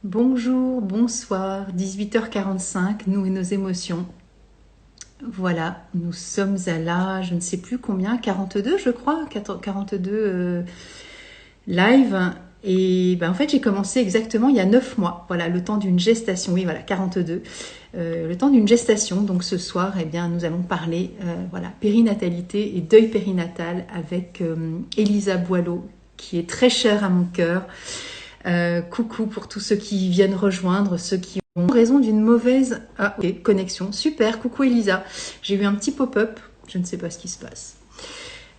Bonjour, bonsoir, 18h45, nous et nos émotions. Voilà, nous sommes à la, je ne sais plus combien, 42 je crois, 42 live. Et ben en fait j'ai commencé exactement il y a 9 mois, voilà, le temps d'une gestation, oui voilà, 42, le temps d'une gestation. Donc ce soir, eh bien, nous allons parler voilà, périnatalité et deuil périnatal avec Elisa Boileau, qui est très chère à mon cœur. Coucou pour tous ceux qui viennent rejoindre, ceux qui ont raison d'une mauvaise connexion. Super, coucou Elisa. J'ai eu un petit pop-up, je ne sais pas ce qui se passe.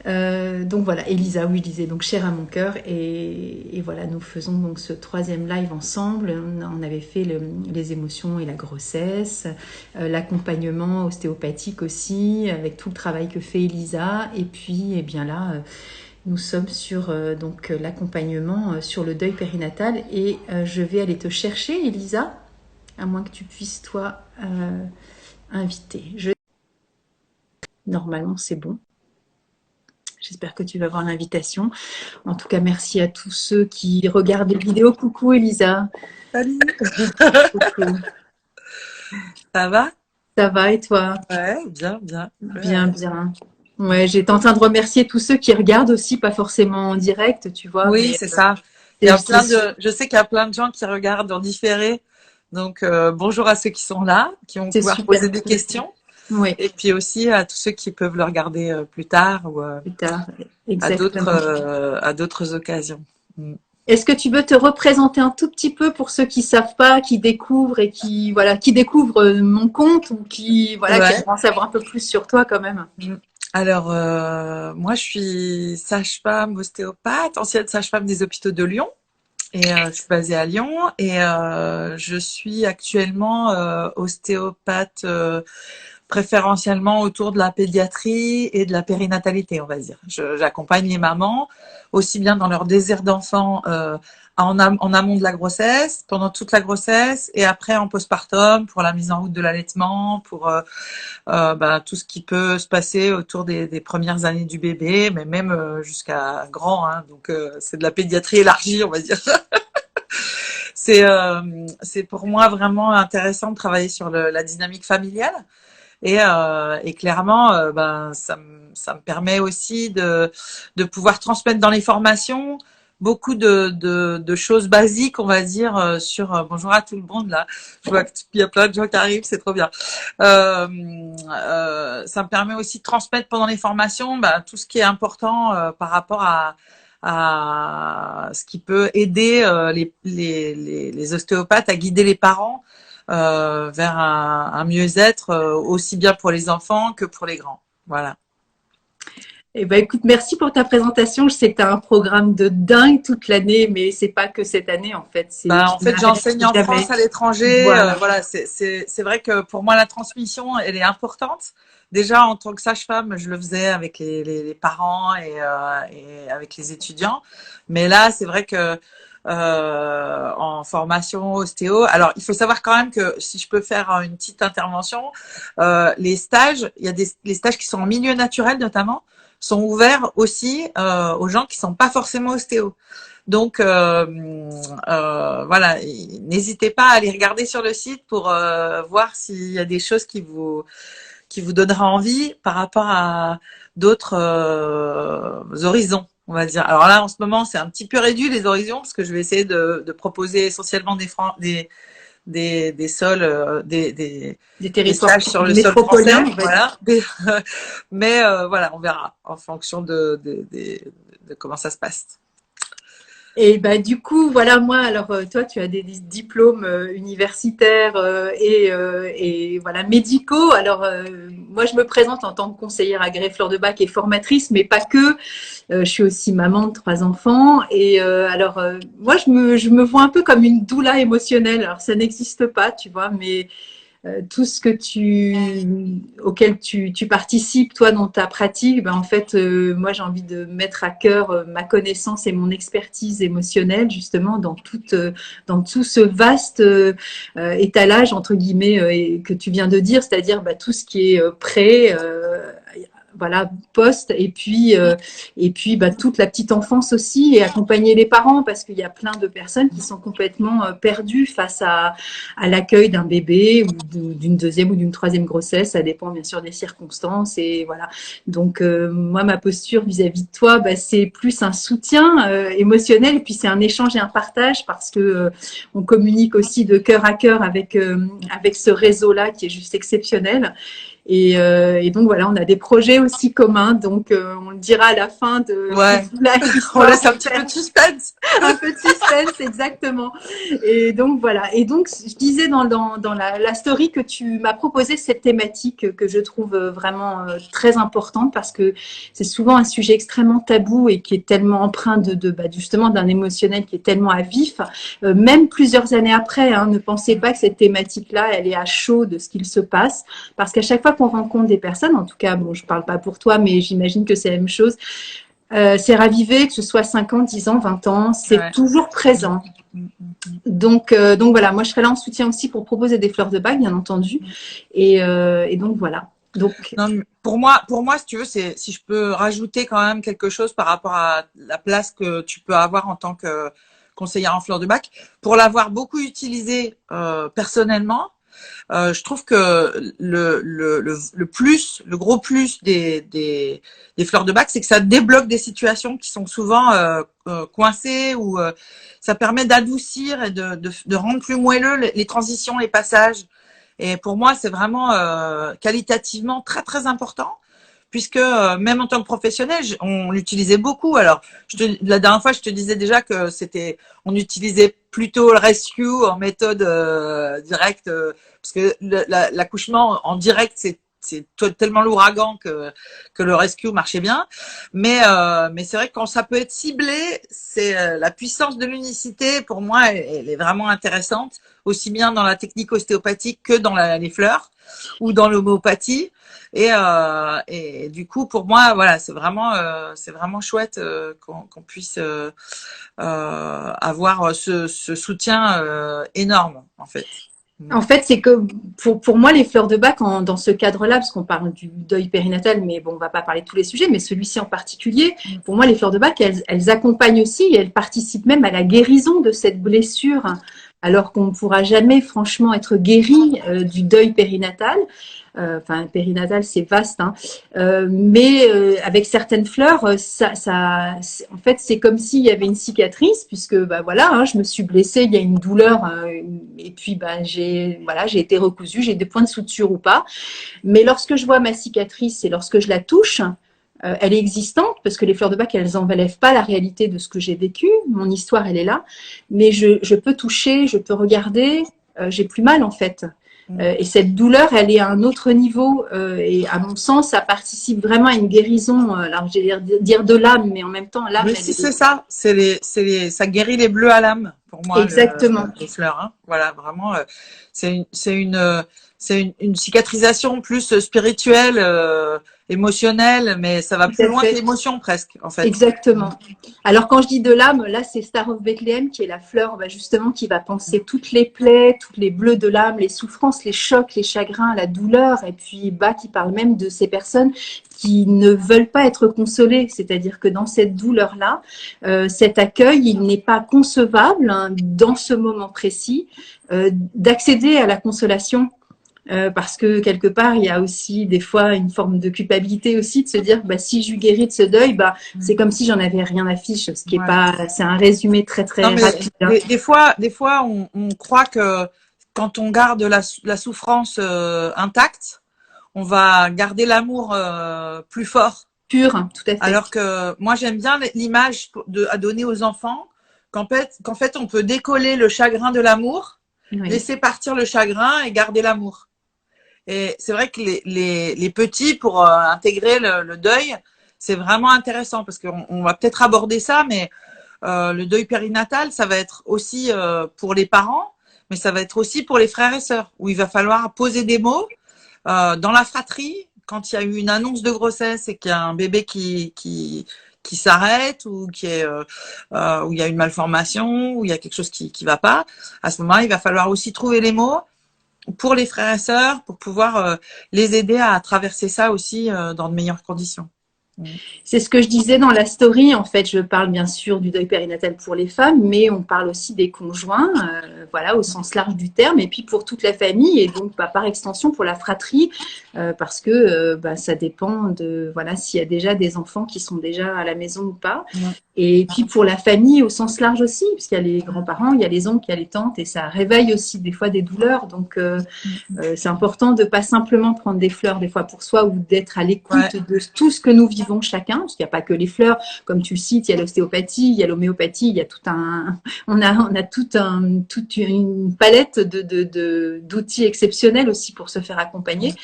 Donc voilà, Elisa, oui, je disais, donc chère à mon cœur. Et voilà, nous faisons donc ce troisième live ensemble. On avait fait les émotions et la grossesse, l'accompagnement ostéopathique aussi, avec tout le travail que fait Elisa. Et puis, eh bien là, nous sommes sur donc l'accompagnement sur le deuil périnatal et je vais aller te chercher, Elisa, à moins que tu puisses toi inviter. Normalement, c'est bon. J'espère que tu vas avoir l'invitation. En tout cas, merci à tous ceux qui regardent les vidéos. Coucou, Elisa. Salut, Coucou. ça va? Ça va et toi? Ouais, bien, bien. Bien, Ouais. bien. Ouais, j'étais en train de remercier tous ceux qui regardent aussi, pas forcément en direct, tu vois, Oui, mais c'est ça. Il y a c'est je sais qu'il y a plein de gens qui regardent en différé. Donc, bonjour à ceux qui sont là, qui vont pouvoir super poser des cool. questions. Oui, Et puis aussi à tous ceux qui peuvent le regarder plus tard ou plus tard, exactement. à d'autres occasions. Mm. Est-ce que tu veux te représenter un tout petit peu pour ceux qui savent pas, qui découvrent et qui voilà, qui découvrent mon compte ou qui voilà, qui Ouais. aimeraient en savoir un peu plus sur toi quand même. Mm. Alors, moi, je suis sage-femme ostéopathe, ancienne sage-femme des hôpitaux de Lyon. Et je suis basée à Lyon et je suis actuellement ostéopathe préférentiellement autour de la pédiatrie et de la périnatalité, on va dire. J'accompagne les mamans aussi bien dans leur désir d'enfant en amont de la grossesse, pendant toute la grossesse et après en postpartum pour la mise en route de l'allaitement, pour tout ce qui peut se passer autour des premières années du bébé, mais même jusqu'à grand. Hein, donc c'est de la pédiatrie élargie, on va dire. C'est pour moi vraiment intéressant de travailler sur la dynamique familiale et clairement ça me permet aussi de pouvoir transmettre dans les formations beaucoup de choses basiques, on va dire, sur bonjour à tout le monde là. Je vois qu'il y a plein de gens qui arrivent, c'est trop bien. Ça me permet aussi de transmettre pendant les formations tout ce qui est important par rapport à ce qui peut aider les ostéopathes à guider les parents vers un mieux-être aussi bien pour les enfants que pour les grands. Voilà. Eh ben écoute, merci pour ta présentation. Je sais que tu as un programme de dingue toute l'année, mais c'est pas que cette année en fait, c'est Ben, tu en fait, n'arrêtes j'enseigne en jamais. France, à l'étranger. Voilà. Voilà, c'est vrai que pour moi, la transmission, elle est importante. Déjà, en tant que sage-femme, je le faisais avec les parents et avec les étudiants. Mais là, c'est vrai que en formation ostéo, alors il faut savoir quand même que si je peux faire une petite intervention, les stages, il y a les stages qui sont en milieu naturel notamment, sont ouverts aussi aux gens qui sont pas forcément ostéo. Donc voilà, n'hésitez pas à aller regarder sur le site pour voir s'il y a des choses qui vous donnera envie par rapport à d'autres horizons, on va dire. Alors là, en ce moment, c'est un petit peu réduit les horizons parce que je vais essayer de proposer essentiellement des sols, Des des territoires stages sur le sol métropoliens, français, on va dire. voilà. Mais voilà, on verra en fonction de comment ça se passe. Et bah du coup, voilà moi. Alors toi, tu as des diplômes universitaires et voilà médicaux. Alors moi, je me présente en tant que conseillère agréée Fleur de Bac et formatrice, mais pas que. Je suis aussi maman de 3 enfants et alors moi, je me vois un peu comme une doula émotionnelle. Alors ça n'existe pas, tu vois, mais tout ce que auquel tu participes toi dans ta pratique, ben en fait, moi j'ai envie de mettre à cœur ma connaissance et mon expertise émotionnelle justement dans tout ce vaste étalage entre guillemets que tu viens de dire, c'est-à-dire tout ce qui est prêt. voilà, post, et puis bah, toute la petite enfance aussi, et accompagner les parents, parce qu'il y a plein de personnes qui sont complètement perdues face à l'accueil d'un bébé ou d'une deuxième ou d'une troisième grossesse. Ça dépend bien sûr des circonstances, et voilà. Donc moi, ma posture vis-à-vis de toi, bah, c'est plus un soutien émotionnel, et puis c'est un échange et un partage, parce que on communique aussi de cœur à cœur avec ce réseau-là qui est juste exceptionnel. Et donc voilà, on a des projets aussi communs, donc on le dira à la fin de Ouais. On l'histoire. laisse un petit peu de suspense. Un peu de suspense, exactement. Et donc voilà. Et donc je disais dans la story que tu m'as proposé cette thématique que je trouve vraiment très importante, parce que c'est souvent un sujet extrêmement tabou et qui est tellement empreint bah, justement d'un émotionnel qui est tellement à vif. Même plusieurs années après, hein, ne pensez pas que cette thématique-là, elle est à chaud de ce qu'il se passe, parce qu'à chaque fois qu'on rencontre des personnes, en tout cas, bon, je parle pas pour toi, mais j'imagine que c'est la même chose. C'est ravivé, que ce soit 5 ans, 10 ans, 20 ans, c'est Ouais. toujours présent. Donc voilà, moi je serai là en soutien aussi pour proposer des fleurs de bac, bien entendu. Et donc voilà. Donc, Non, pour moi, si tu veux, si je peux rajouter quand même quelque chose par rapport à la place que tu peux avoir en tant que conseillère en fleurs de bac, pour l'avoir beaucoup utilisé personnellement, je trouve que le gros plus des fleurs de bac, c'est que ça débloque des situations qui sont souvent coincées, ou ça permet d'adoucir et de rendre plus moelleux les transitions, les passages. Et pour moi, c'est vraiment qualitativement très très important, puisque même en tant que professionnel, on l'utilisait beaucoup. Alors, la dernière fois, je te disais déjà que on utilisait plutôt le rescue en méthode directe, parce que l'accouchement en direct, c'est tellement l'ouragan que le rescue marchait bien. Mais c'est vrai que quand ça peut être ciblé, c'est la puissance de l'unicité, pour moi, elle est vraiment intéressante, aussi bien dans la technique ostéopathique que dans les fleurs ou dans l'homéopathie. Et du coup, pour moi, voilà, c'est vraiment chouette qu'on puisse avoir ce soutien énorme, en fait. en fait, c'est que pour moi, les fleurs de bac, dans ce cadre-là, parce qu'on parle du deuil périnatal, mais bon, on va pas parler de tous les sujets, mais celui-ci en particulier, pour moi, les fleurs de bac, elles accompagnent aussi, et elles participent même à la guérison de cette blessure, alors qu'on ne pourra jamais franchement être guéri du deuil périnatal. Enfin, périnatal, c'est vaste, hein. Mais avec certaines fleurs, en fait, c'est comme s'il y avait une cicatrice, puisque bah voilà, hein, je me suis blessée, il y a une douleur, et puis bah j'ai été recousue, j'ai des points de suture ou pas. Mais lorsque je vois ma cicatrice et lorsque je la touche, elle est existante, parce que les fleurs de bac, elles n'enlèvent pas la réalité de ce que j'ai vécu. Mon histoire, elle est là, mais je peux toucher, je peux regarder, j'ai plus mal en fait. Et cette douleur, elle est à un autre niveau. Et à mon sens, ça participe vraiment à une guérison. Alors, je vais dire de l'âme, mais en même temps, l'âme, Mais elle si est... c'est ça, ça guérit les bleus à l'âme, pour moi, Exactement. les fleurs. Hein. Voilà, vraiment, c'est une cicatrisation plus spirituelle, émotionnelle, mais ça va Tout plus à loin que fait. l'émotion presque, en fait. Exactement. Alors quand je dis de l'âme, là c'est Star of Bethlehem qui est la fleur bah, justement qui va penser toutes les plaies, toutes les bleus de l'âme, les souffrances, les chocs, les chagrins, la douleur, et puis bah qui parle même de ces personnes qui ne veulent pas être consolées, c'est-à-dire que dans cette douleur-là, cet accueil, il n'est pas concevable hein, dans ce moment précis d'accéder à la consolation. Parce que quelque part, il y a aussi des fois une forme de culpabilité aussi de se dire, bah, si je guéris de ce deuil, bah, c'est comme si j'en avais rien à fiche, ce qui est Ouais. pas, c'est un résumé très Non, très mais rapide. Hein. des fois, on croit que quand on garde la souffrance intacte, on va garder l'amour plus fort. Pur, tout à fait. Alors que moi, j'aime bien l'image à donner aux enfants qu'en fait, on peut décoller le chagrin de l'amour, Oui. laisser partir le chagrin et garder l'amour. Et c'est vrai que les petits, pour intégrer le deuil, c'est vraiment intéressant, parce qu'on va peut-être aborder ça, mais le deuil périnatal, ça va être aussi pour les parents, mais ça va être aussi pour les frères et sœurs, où il va falloir poser des mots dans la fratrie, quand il y a eu une annonce de grossesse et qu'il y a un bébé qui s'arrête, ou où il y a une malformation, ou il y a quelque chose qui va pas. À ce moment-là, il va falloir aussi trouver les mots pour les frères et sœurs, pour pouvoir les aider à traverser ça aussi dans de meilleures conditions. C'est ce que je disais dans la story. En fait, je parle bien sûr du deuil périnatal pour les femmes, mais on parle aussi des conjoints, voilà, au sens large du terme, et puis pour toute la famille, et donc par extension pour la fratrie, parce que ça dépend de voilà s'il y a déjà des enfants qui sont déjà à la maison ou pas. Et puis pour la famille au sens large aussi, puisqu'il y a les grands-parents, il y a les oncles, il y a les tantes, et ça réveille aussi des fois des douleurs. Donc c'est important de pas simplement prendre des fleurs des fois pour soi ou d'être à l'écoute de tout ce que nous vivons chacun, parce qu'il n'y a pas que les fleurs, comme tu le cites, il y a l'ostéopathie, il y a l'homéopathie, il y a tout on a toute une palette d'outils exceptionnels aussi pour se faire accompagner.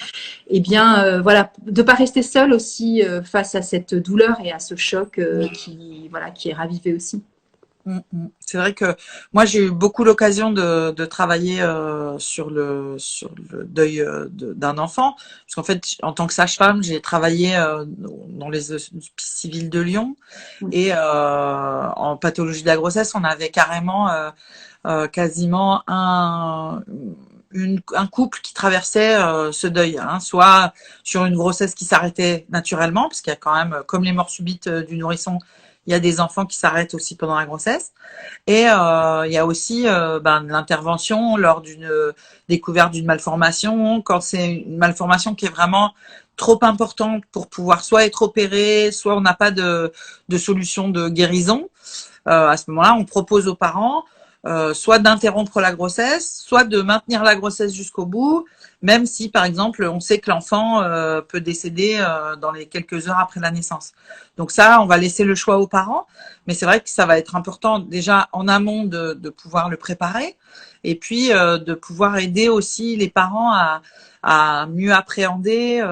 Et bien voilà, de pas rester seul aussi face à cette douleur et à ce choc qui est ravivé aussi. C'est vrai que moi j'ai eu beaucoup l'occasion de travailler sur le deuil d'un enfant, parce qu'en fait en tant que sage-femme j'ai travaillé dans les hospices civils de Lyon, et en pathologie de la grossesse on avait carrément quasiment un couple qui traversait ce deuil, hein, soit sur une grossesse qui s'arrêtait naturellement, parce qu'il y a quand même, comme les morts subites du nourrisson, il y a des enfants qui s'arrêtent aussi pendant la grossesse. Et il y a aussi l'intervention lors d'une découverte d'une malformation, quand c'est une malformation qui est vraiment trop importante pour pouvoir soit être opérée, soit on n'a pas de solution de guérison. À ce moment-là, on propose aux parents soit d'interrompre la grossesse, soit de maintenir la grossesse jusqu'au bout, même si, par exemple, on sait que l'enfant peut décéder dans les quelques heures après la naissance. Donc ça, on va laisser le choix aux parents, mais c'est vrai que ça va être important déjà en amont de pouvoir le préparer, et puis de pouvoir aider aussi les parents à mieux appréhender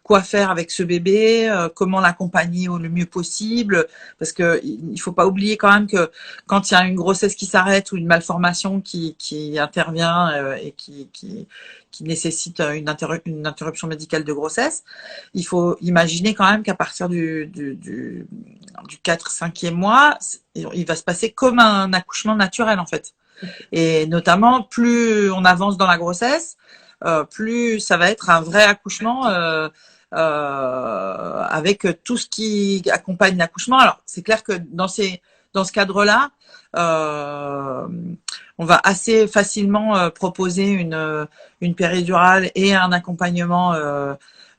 quoi faire avec ce bébé, comment l'accompagner le mieux possible, parce que il faut pas oublier quand même que quand il y a une grossesse qui s'arrête ou une malformation qui intervient et qui nécessite une interruption médicale de grossesse, il faut imaginer quand même qu'à partir du 4-5e mois, il va se passer comme un accouchement naturel en fait. Et notamment, plus on avance dans la grossesse, plus ça va être un vrai accouchement avec tout ce qui accompagne l'accouchement. Alors, c'est clair que dans ce cadre-là, on va assez facilement proposer une péridurale et un accompagnement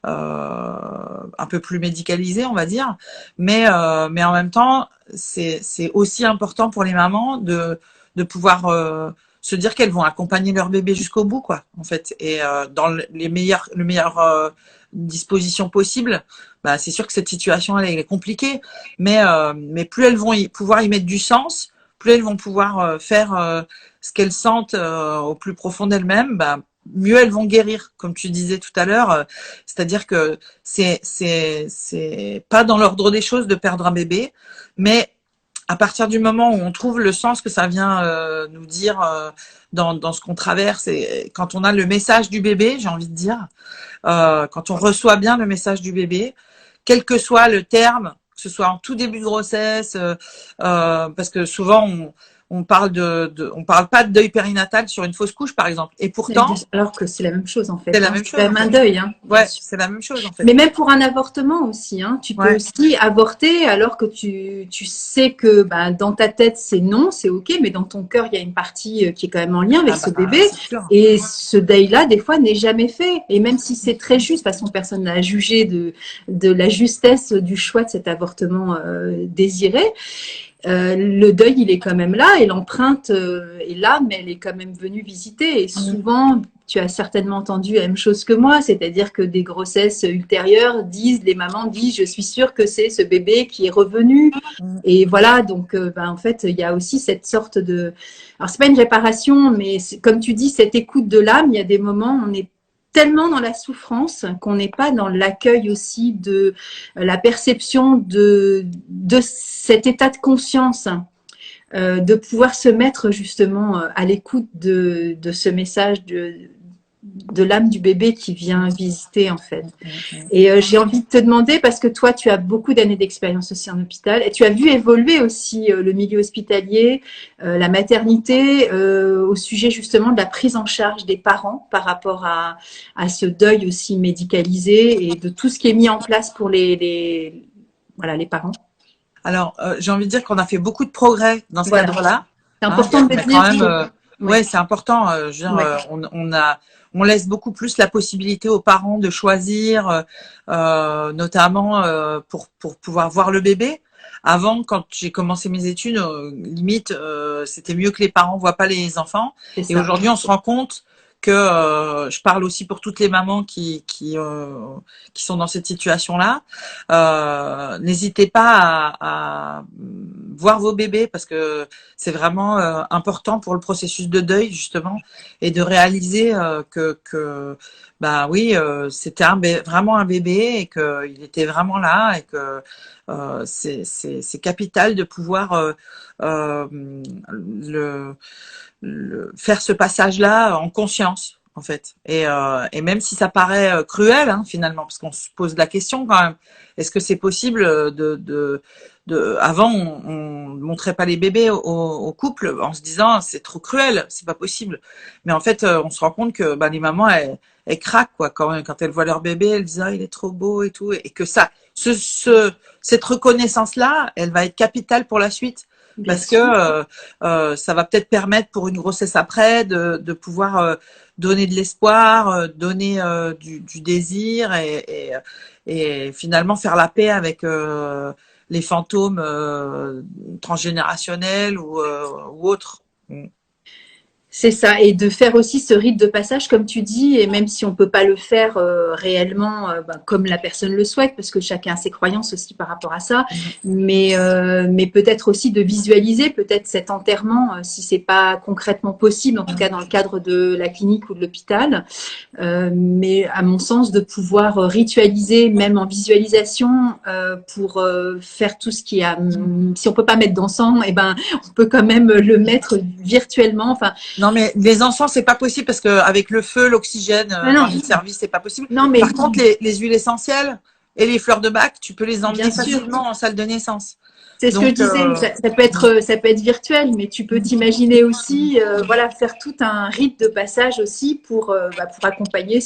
un peu plus médicalisé, on va dire. Mais en même temps, c'est aussi important pour les mamans de pouvoir se dire qu'elles vont accompagner leur bébé jusqu'au bout, quoi, en fait, et dans le meilleur dispositions possibles. Bah, c'est sûr que cette situation elle est compliquée, mais plus elles vont pouvoir y mettre du sens, plus elles vont pouvoir faire ce qu'elles sentent au plus profond d'elles-mêmes, bah, mieux elles vont guérir, comme tu disais tout à l'heure. C'est-à-dire que c'est pas dans l'ordre des choses de perdre un bébé, mais à partir du moment où on trouve le sens que ça vient nous dire dans ce qu'on traverse, et quand on a le message du bébé, j'ai envie de dire, quand on reçoit bien le message du bébé, quel que soit le terme, que ce soit en tout début de grossesse, parce que souvent on parle on parle pas de deuil périnatal sur une fausse couche, par exemple. Et pourtant, alors que c'est la même chose en fait. C'est la même chose. C'est même un deuil. Hein, ouais, c'est la même chose en fait. Mais même pour un avortement aussi, hein, tu peux aussi avorter alors que tu sais que dans ta tête c'est non, c'est ok, mais dans ton cœur il y a une partie qui est quand même en lien avec ce bébé. Et ce deuil-là, des fois, n'est jamais fait. Et même si c'est très juste, de toute façon, personne n'a jugé de la justesse du choix de cet avortement désiré. Le deuil, il est quand même là et l'empreinte est là, mais elle est quand même venue visiter. Et souvent, tu as certainement entendu la même chose que moi, c'est-à-dire que des grossesses ultérieures les mamans disent, je suis sûre que c'est ce bébé qui est revenu. Et voilà, donc en fait, il y a aussi cette sorte de... Alors, c'est pas une réparation, mais comme tu dis, cette écoute de l'âme, il y a des moments où on est tellement dans la souffrance qu'on n'est pas dans l'accueil aussi de la perception de cet état de conscience, de pouvoir se mettre justement à l'écoute de ce message de l'âme du bébé qui vient visiter en fait. Mm. Et j'ai envie de te demander, parce que toi, tu as beaucoup d'années d'expérience aussi en hôpital, et tu as vu évoluer aussi le milieu hospitalier, la maternité, au sujet justement de la prise en charge des parents par rapport à ce deuil aussi médicalisé et de tout ce qui est mis en place pour voilà, les parents. Alors, j'ai envie de dire qu'on a fait beaucoup de progrès dans ce Voilà. cadre-là. C'est Hein, important de le mais dire. quand même, Oui. ouais, c'est important. Je veux dire, Ouais. on laisse beaucoup plus la possibilité aux parents de choisir, notamment pour pouvoir voir le bébé. Avant, quand j'ai commencé mes études, limite, c'était mieux que les parents voient pas les enfants. C'est Et ça. aujourd'hui, on se rend compte que je parle aussi pour toutes les mamans qui sont dans cette situation-là. N'hésitez pas à voir vos bébés parce que c'est vraiment important pour le processus de deuil justement et de réaliser que bah oui c'était vraiment un bébé et qu'il était vraiment là et que c'est capital de pouvoir euh, le, faire ce passage-là en conscience en fait et même si ça paraît cruel hein, finalement parce qu'on se pose la question quand même est-ce que c'est possible avant on montrait pas les bébés au couple en se disant c'est trop cruel c'est pas possible mais en fait on se rend compte que bah, les mamans elles craquent quoi quand elles voient leur bébé elles disent ah il est trop beau et tout et que ça cette reconnaissance là elle va être capitale pour la suite Bien parce sûr. que ça va peut-être permettre pour une grossesse après de pouvoir donner de l'espoir, donner du désir et finalement faire la paix avec les fantômes transgénérationnels ou autres. C'est ça, et de faire aussi ce rite de passage, comme tu dis, et même si on peut pas le faire réellement comme la personne le souhaite, parce que chacun a ses croyances aussi par rapport à ça, mais peut-être aussi de visualiser peut-être cet enterrement, si c'est pas concrètement possible, en tout cas dans le cadre de la clinique ou de l'hôpital, mais à mon sens de pouvoir ritualiser, même en visualisation, pour faire tout ce qui a, si on peut pas mettre d'encens, et ben on peut quand même le mettre virtuellement, enfin. Non, mais les encens, c'est pas possible parce que avec le feu, l'oxygène Ah dans non, les services, c'est pas possible. non, mais Par contre, les huiles essentielles et les fleurs de bac, tu peux les emmener bien sûr, facilement en salle de naissance. c'est ce que je Donc, disais. Ça peut être virtuel, mais tu peux t'imaginer aussi, voilà, faire tout un rite de passage aussi pour accompagner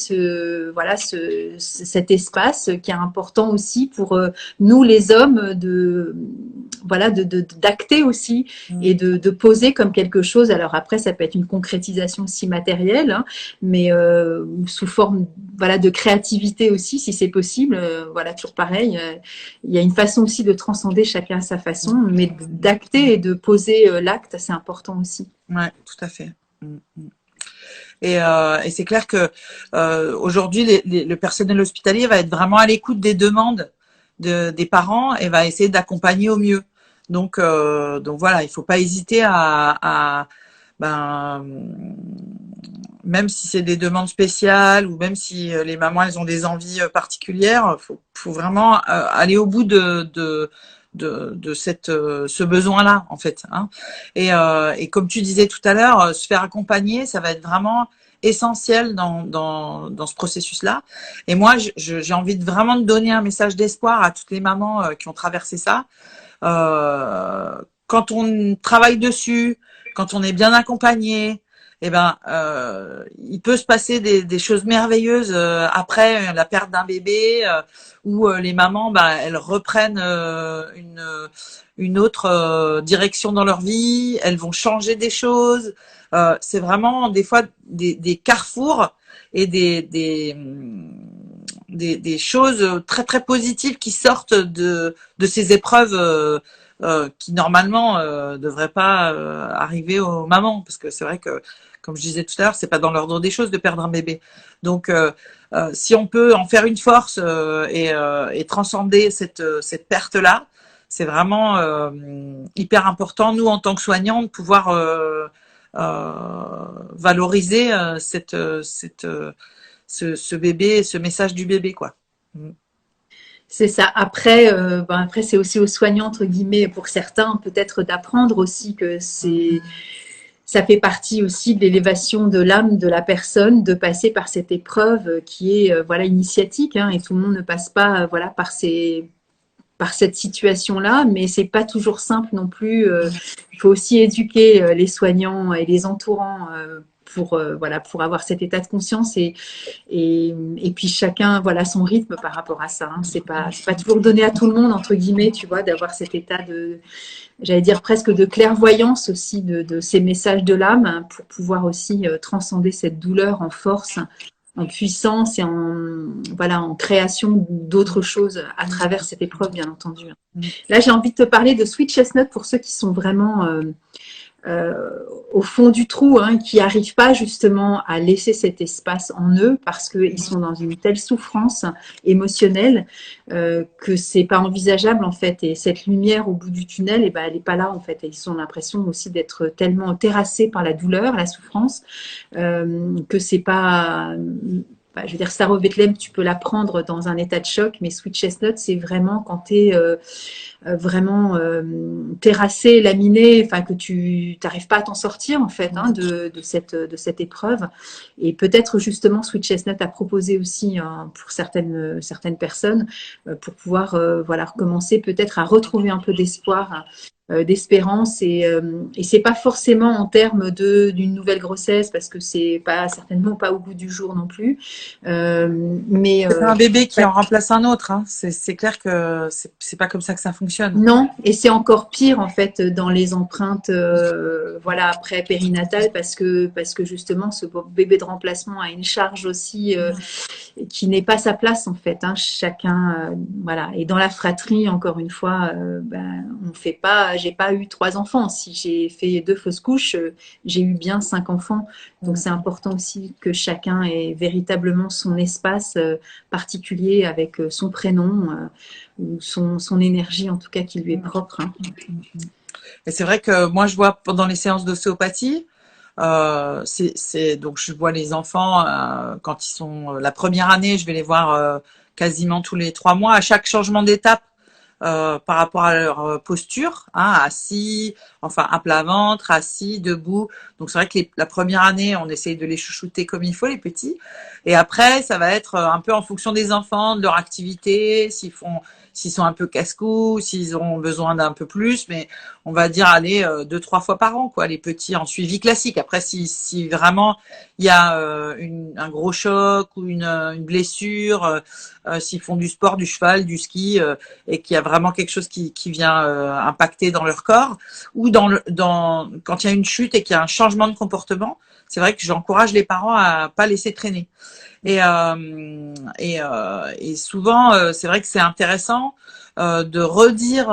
cet espace qui est important aussi pour nous les hommes voilà, d'acter aussi et de poser comme quelque chose. Alors après, ça peut être une concrétisation aussi matérielle, hein, mais sous forme, voilà, de créativité aussi, si c'est possible. Voilà, toujours pareil. Il y a une façon aussi de transcender chacun à sa façon, mais d'acter et de poser l'acte, c'est important aussi. ouais, tout à fait. Et c'est clair que aujourd'hui, le personnel hospitalier va être vraiment à l'écoute des demandes des parents et va essayer d'accompagner au mieux. Donc voilà, il faut pas hésiter ben, même si c'est des demandes spéciales ou même si les mamans elles ont des envies particulières, faut vraiment aller au bout de ce besoin-là en fait. Hein. Et comme tu disais tout à l'heure, se faire accompagner, ça va être vraiment essentiel dans ce processus-là. Et moi, j'ai envie vraiment de donner un message d'espoir à toutes les mamans qui ont traversé ça. Quand on travaille dessus, quand on est bien accompagné, eh ben, il peut se passer des choses merveilleuses après la perte d'un bébé, où les mamans, bah, elles reprennent une autre direction dans leur vie, elles vont changer des choses. C'est vraiment des fois des carrefours et des choses très très positives qui sortent de ces épreuves qui normalement devraient pas arriver aux mamans parce que c'est vrai que comme je disais tout à l'heure c'est pas dans l'ordre des choses de perdre un bébé donc si on peut en faire une force et transcender cette perte là c'est vraiment hyper important nous en tant que soignants de pouvoir valoriser ce bébé, ce message du bébé, quoi. C'est ça. Après, c'est aussi aux soignants, entre guillemets, pour certains, peut-être d'apprendre aussi que ça fait partie aussi de l'élévation de l'âme de la personne, de passer par cette épreuve qui est voilà initiatique, hein, et tout le monde ne passe pas voilà par cette situation-là, mais c'est pas toujours simple non plus. Il faut aussi éduquer les soignants et les entourants voilà pour avoir cet état de conscience et puis chacun voilà son rythme par rapport à ça. Hein. C'est pas toujours donné à tout le monde entre guillemets, tu vois, d'avoir cet état de j'allais dire presque de clairvoyance aussi de ces messages de l'âme hein, pour pouvoir aussi transcender cette douleur en force, en puissance et voilà en création d'autres choses à travers cette épreuve bien entendu. Là j'ai envie de te parler de Sweet Chestnut pour ceux qui sont vraiment au fond du trou, hein, qui n'arrivent pas justement à laisser cet espace en eux parce qu'ils sont dans une telle souffrance émotionnelle que c'est pas envisageable en fait. Et cette lumière au bout du tunnel, et ben, elle n'est pas là en fait. Et ils ont l'impression aussi d'être tellement terrassés par la douleur, la souffrance, que c'est pas. Je veux dire, Star of Bethlehem, tu peux la prendre dans un état de choc, mais Sweet Chestnut, c'est vraiment quand tu es vraiment terrassé, laminé, enfin que tu n'arrives pas à t'en sortir en fait hein, de cette épreuve. Et peut-être justement Sweet Chestnut a proposé aussi pour certaines personnes pour pouvoir voilà recommencer peut-être à retrouver un peu d'espoir. D'espérance et c'est pas forcément en termes d'une nouvelle grossesse parce que c'est pas certainement pas au goût du jour non plus mais c'est pas un bébé qui en remplace un autre hein. C'est clair que c'est pas comme ça que ça fonctionne. Non, et c'est encore pire en fait dans les empreintes voilà après périnatale parce que justement ce bébé de remplacement a une charge aussi qui n'est pas sa place en fait hein. Chacun voilà et dans la fratrie encore une fois on fait pas j'ai pas eu 3 enfants si j'ai fait 2 fausses couches j'ai eu bien 5 enfants donc c'est important aussi que chacun ait véritablement son espace particulier avec son prénom ou son énergie en tout cas qui lui est propre hein. Et c'est vrai que moi je vois pendant les séances d'ostéopathie donc je vois les enfants quand ils sont la première année, je vais les voir quasiment tous les 3 mois à chaque changement d'étape par rapport à leur posture, hein, assis, enfin à plat ventre, assis, debout. Donc c'est vrai que la première année, on essaye de les chouchouter comme il faut les petits, et après ça va être un peu en fonction des enfants, de leur activité, s'ils sont un peu casse-cou, s'ils ont besoin d'un peu plus, mais on va dire aller 2-3 fois par an, quoi, les petits en suivi classique. Après, si vraiment il y a un gros choc ou une blessure, s'ils font du sport, du cheval, du ski, et qu'il y a vraiment quelque chose qui vient impacter dans leur corps, ou quand il y a une chute et qu'il y a un changement de comportement, c'est vrai que j'encourage les parents à pas laisser traîner. Et souvent, c'est vrai que c'est intéressant de redire,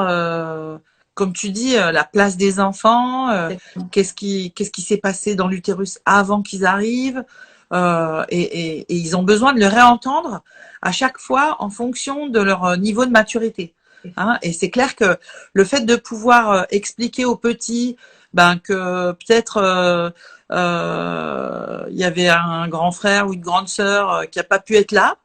comme tu dis, la place des enfants, qu'est-ce qui s'est passé dans l'utérus avant qu'ils arrivent, et ils ont besoin de le réentendre à chaque fois en fonction de leur niveau de maturité. Hein, et c'est clair que le fait de pouvoir expliquer aux petits que peut-être il y avait un grand frère ou une grande sœur qui a pas pu être là,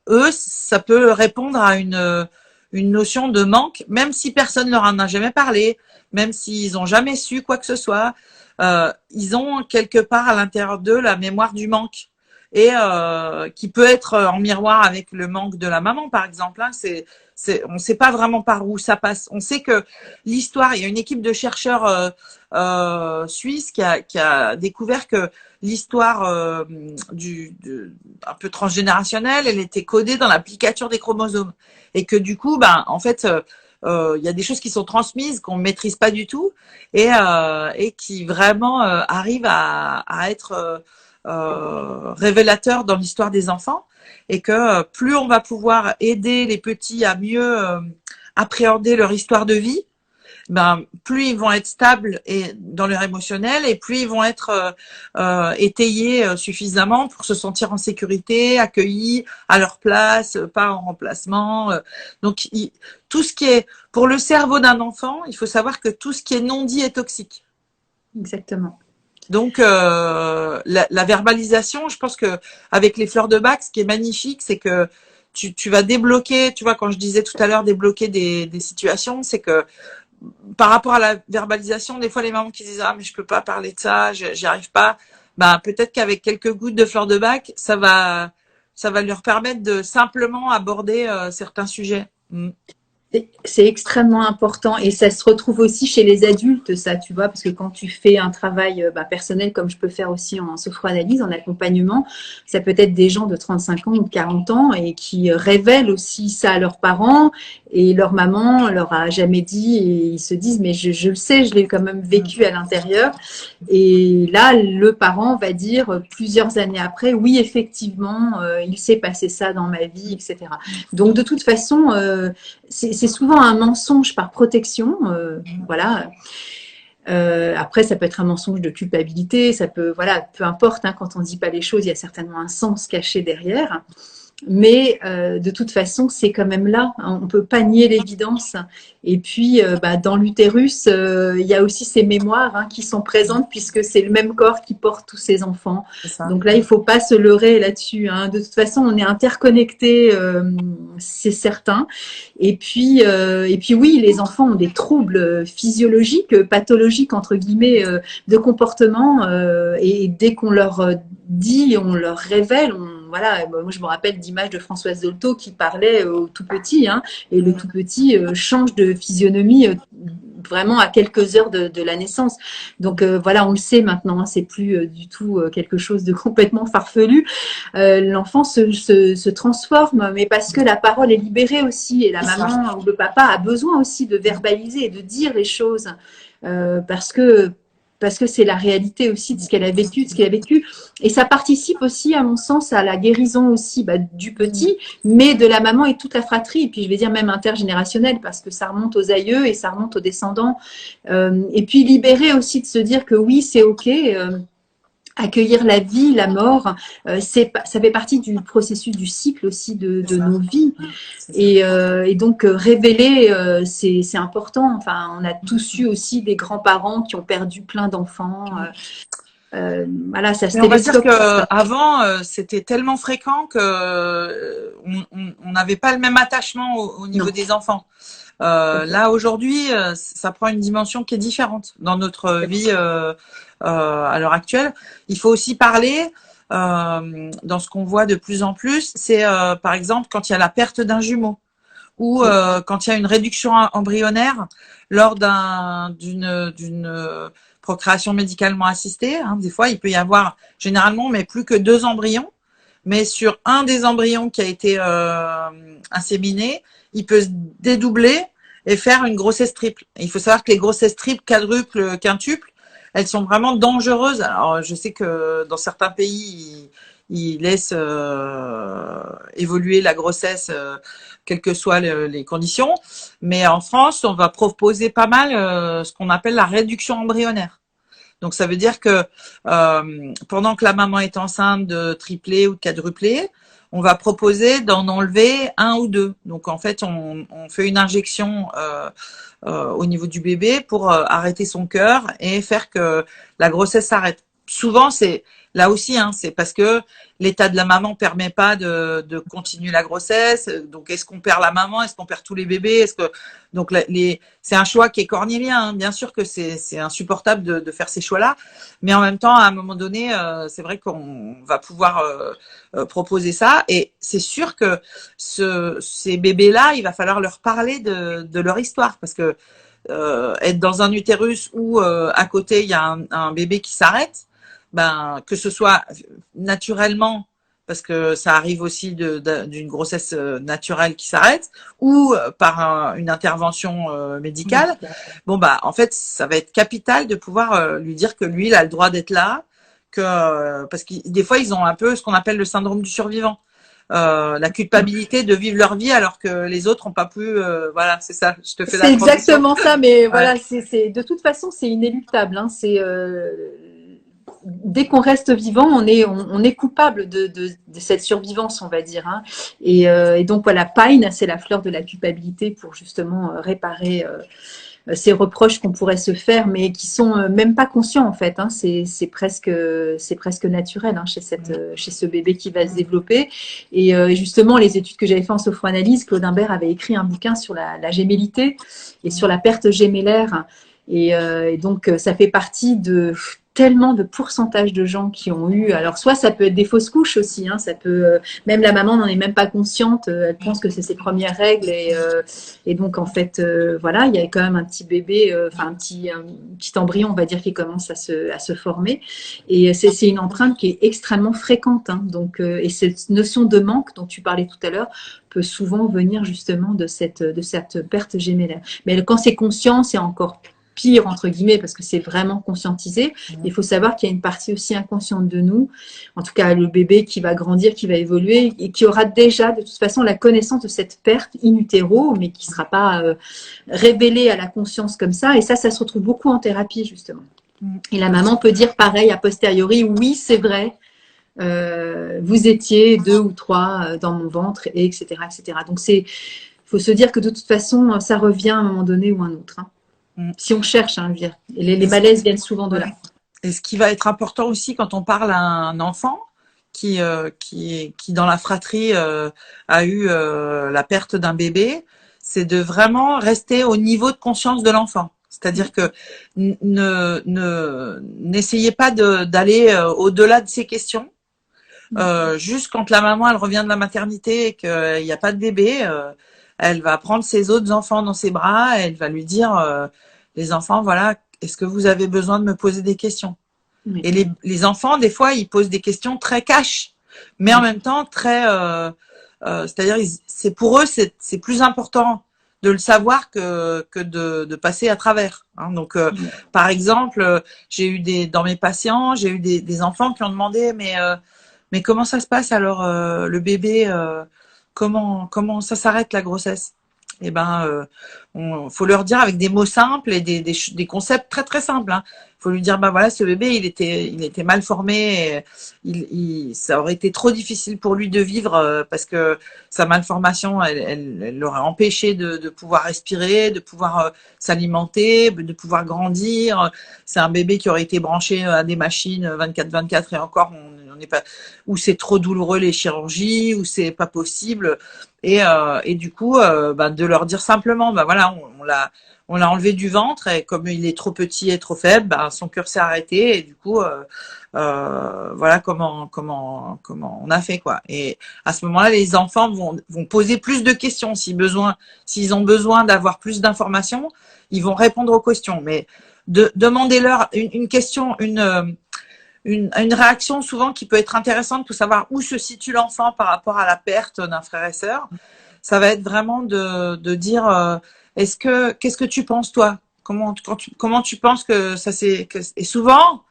eux, ça peut répondre à une notion de manque, même si personne leur en a jamais parlé, même s'ils ont jamais su quoi que ce soit, ils ont quelque part à l'intérieur d'eux la mémoire du manque. Et qui peut être en miroir avec le manque de la maman, par exemple. Hein, on ne sait pas vraiment par où ça passe. On sait que l'histoire, il y a une équipe de chercheurs suisses qui a découvert que l'histoire un peu transgénérationnelle, elle était codée dans l'applicature des chromosomes, et que du coup, en fait, il y a des choses qui sont transmises qu'on ne maîtrise pas du tout, et qui vraiment arrivent à être révélateur dans l'histoire des enfants, et que plus on va pouvoir aider les petits à mieux appréhender leur histoire de vie, plus ils vont être stables et dans leur émotionnel, et plus ils vont être étayés suffisamment pour se sentir en sécurité, accueillis à leur place, pas en remplacement. Donc tout ce qui est pour le cerveau d'un enfant, il faut savoir que tout ce qui est non dit est toxique. Exactement. Donc la verbalisation, je pense que avec les fleurs de Bach, ce qui est magnifique, c'est que tu vas débloquer, tu vois, quand je disais tout à l'heure débloquer des situations, c'est que par rapport à la verbalisation, des fois les mamans qui disent ah mais je peux pas parler de ça, j'y arrive pas. Bah peut-être qu'avec quelques gouttes de fleur de bac, ça va leur permettre de simplement aborder certains sujets. C'est extrêmement important et ça se retrouve aussi chez les adultes, ça, tu vois, parce que quand tu fais un travail personnel, comme je peux faire aussi en sophroanalyse, en accompagnement, ça peut être des gens de 35 ans ou de 40 ans et qui révèlent aussi ça à leurs parents et leur maman leur a jamais dit et ils se disent, mais je le sais, je l'ai quand même vécu à l'intérieur. Et là, le parent va dire plusieurs années après, oui, effectivement, il s'est passé ça dans ma vie, etc. Donc, de toute façon, c'est souvent un mensonge par protection, voilà. Après, ça peut être un mensonge de culpabilité, ça peut, voilà, peu importe. Hein, quand on dit pas les choses, il y a certainement un sens caché derrière. Mais de toute façon, c'est quand même là. Hein, on peut pas nier l'évidence. Et puis, dans l'utérus, il y a aussi ces mémoires qui sont présentes puisque c'est le même corps qui porte tous ces enfants. C'est ça. Donc là, il faut pas se leurrer là-dessus. Hein. De toute façon, on est interconnectés, c'est certain. Et puis oui, les enfants ont des troubles physiologiques, pathologiques entre guillemets, de comportement. Et dès qu'on leur dit, on leur révèle, voilà, moi je me rappelle d'images de Françoise Dolto qui parlait au tout petit, et le tout petit change de physionomie vraiment à quelques heures de la naissance. Donc voilà, on le sait maintenant, c'est plus du tout quelque chose de complètement farfelu. L'enfant se transforme, mais parce que la parole est libérée aussi, et la maman ou le papa a besoin aussi de verbaliser et de dire les choses, parce que c'est la réalité aussi de ce qu'elle a vécu, de ce qu'il a vécu. Et ça participe aussi, à mon sens, à la guérison aussi du petit, mais de la maman et toute la fratrie. Et puis, je vais dire même intergénérationnelle, parce que ça remonte aux aïeux et ça remonte aux descendants. Et puis, libérer aussi de se dire que oui, c'est OK. Accueillir la vie, la mort, ça fait partie du processus du cycle aussi de nos vies. Et donc révéler, c'est important. Enfin, on a tous eu aussi des grands-parents qui ont perdu plein d'enfants. Voilà, ça se Mais on va dire télescope. qu'avant, c'était tellement fréquent que on n'avait pas le même attachement au niveau Non. des enfants. Là aujourd'hui, ça prend une dimension qui est différente dans notre vie à l'heure actuelle. Il faut aussi parler dans ce qu'on voit de plus en plus, c'est par exemple quand il y a la perte d'un jumeau ou quand il y a une réduction embryonnaire lors d'une procréation médicalement assistée. Hein, des fois, il peut y avoir généralement, mais plus que 2 embryons. Mais sur un des embryons qui a été inséminé, il peut se dédoubler et faire une grossesse triple. Il faut savoir que les grossesses triples, quadruples, quintuples, elles sont vraiment dangereuses. Alors, je sais que dans certains pays, ils laissent évoluer la grossesse, quelles que soient les conditions. Mais en France, on va proposer pas mal ce qu'on appelle la réduction embryonnaire. Donc, ça veut dire que pendant que la maman est enceinte de triplé ou de quadruplé, on va proposer d'en enlever 1 ou 2. Donc, en fait, on fait une injection au niveau du bébé pour arrêter son cœur et faire que la grossesse s'arrête. Souvent, c'est là aussi, c'est parce que l'état de la maman permet pas de continuer la grossesse. Donc, est-ce qu'on perd la maman? Est-ce qu'on perd tous les bébés? Donc c'est un choix qui est cornélien. Bien sûr que c'est insupportable de faire ces choix-là, mais en même temps, à un moment donné, c'est vrai qu'on va pouvoir proposer ça. Et c'est sûr que ces bébés-là, il va falloir leur parler de leur histoire, parce que être dans un utérus où à côté il y a un bébé qui s'arrête, que ce soit naturellement, parce que ça arrive aussi d'une grossesse naturelle qui s'arrête, ou par une intervention médicale. Bon, en fait, ça va être capital de pouvoir lui dire que lui, il a le droit d'être là, parce que des fois, ils ont un peu ce qu'on appelle le syndrome du survivant. La culpabilité de vivre leur vie alors que les autres n'ont pas pu. Voilà, c'est ça. Je te fais la transition. C'est exactement ça, mais voilà, de toute façon, c'est inéluctable. Dès qu'on reste vivant, on est coupable de cette survivance, on va dire. Et donc voilà, Pine, c'est la fleur de la culpabilité pour justement réparer ces reproches qu'on pourrait se faire, mais qui sont même pas conscients en fait. Hein. C'est presque naturel hein, chez ce bébé qui va se développer. Et justement, les études que j'avais fait en sophroanalyse, Claude Imbert avait écrit un bouquin sur la gémellité et sur la perte gémellaire. Et donc, ça fait partie de tellement de pourcentage de gens qui ont eu. Alors, soit ça peut être des fausses couches aussi. Hein, ça peut même la maman n'en est même pas consciente. Elle pense que c'est ses premières règles et donc en fait, voilà, il y a quand même un petit bébé, enfin un petit embryon, on va dire, qui commence à se former. Et c'est une empreinte qui est extrêmement fréquente. Hein, donc, et cette notion de manque dont tu parlais tout à l'heure peut souvent venir justement de cette perte gémellaire. Mais quand c'est conscient, c'est encore pire entre guillemets parce que c'est vraiment conscientisé. Il faut savoir qu'il y a une partie aussi inconsciente de nous, en tout cas le bébé qui va grandir, qui va évoluer et qui aura déjà de toute façon la connaissance de cette perte in utero, mais qui ne sera pas révélée à la conscience comme ça. Et ça se retrouve beaucoup en thérapie justement. Et la maman peut dire pareil a posteriori, oui c'est vrai, vous étiez 2 ou 3 dans mon ventre, et etc. etc. Donc il faut se dire que de toute façon ça revient à un moment donné ou à un autre. Hein. Si on cherche, hein, les malaises viennent souvent de là. Et ce qui va être important aussi quand on parle à un enfant qui dans la fratrie a eu la perte d'un bébé, c'est de vraiment rester au niveau de conscience de l'enfant. C'est-à-dire que n'essayez pas d'aller au-delà de ces questions. Juste quand la maman elle revient de la maternité et qu'il n'y a pas de bébé, elle va prendre ses autres enfants dans ses bras et elle va lui dire les enfants, voilà, est-ce que vous avez besoin de me poser des questions? Oui. Et les enfants, des fois, ils posent des questions très cash, mais en même temps très, c'est-à-dire, c'est pour eux, c'est plus important de le savoir que de passer à travers. Hein. Donc, par exemple, j'ai eu dans mes patients, j'ai eu des enfants qui ont demandé, mais comment ça se passe alors le bébé, comment ça s'arrête la grossesse? Eh ben, faut leur dire avec des mots simples et des concepts très très simples. Hein. Faut lui dire, bah voilà, ce bébé, il était mal formé, ça aurait été trop difficile pour lui de vivre parce que sa malformation, elle l'aurait empêché de pouvoir respirer, de pouvoir s'alimenter, de pouvoir grandir. C'est un bébé qui aurait été branché à des machines 24/24 et encore, on n'est pas, où c'est trop douloureux les chirurgies, où c'est pas possible. Et du coup, de leur dire simplement, voilà, on l'a enlevé du ventre et comme il est trop petit et trop faible, son cœur s'est arrêté et du coup, voilà comment on a fait quoi. Et à ce moment-là, les enfants vont poser plus de questions s'ils ont besoin d'avoir plus d'informations, ils vont répondre aux questions. Mais demandez-leur une question, une réaction souvent qui peut être intéressante pour savoir où se situe l'enfant par rapport à la perte d'un frère et sœur. Ça va être vraiment de dire qu'est-ce que tu penses toi? Comment tu penses que ça c'est et souvent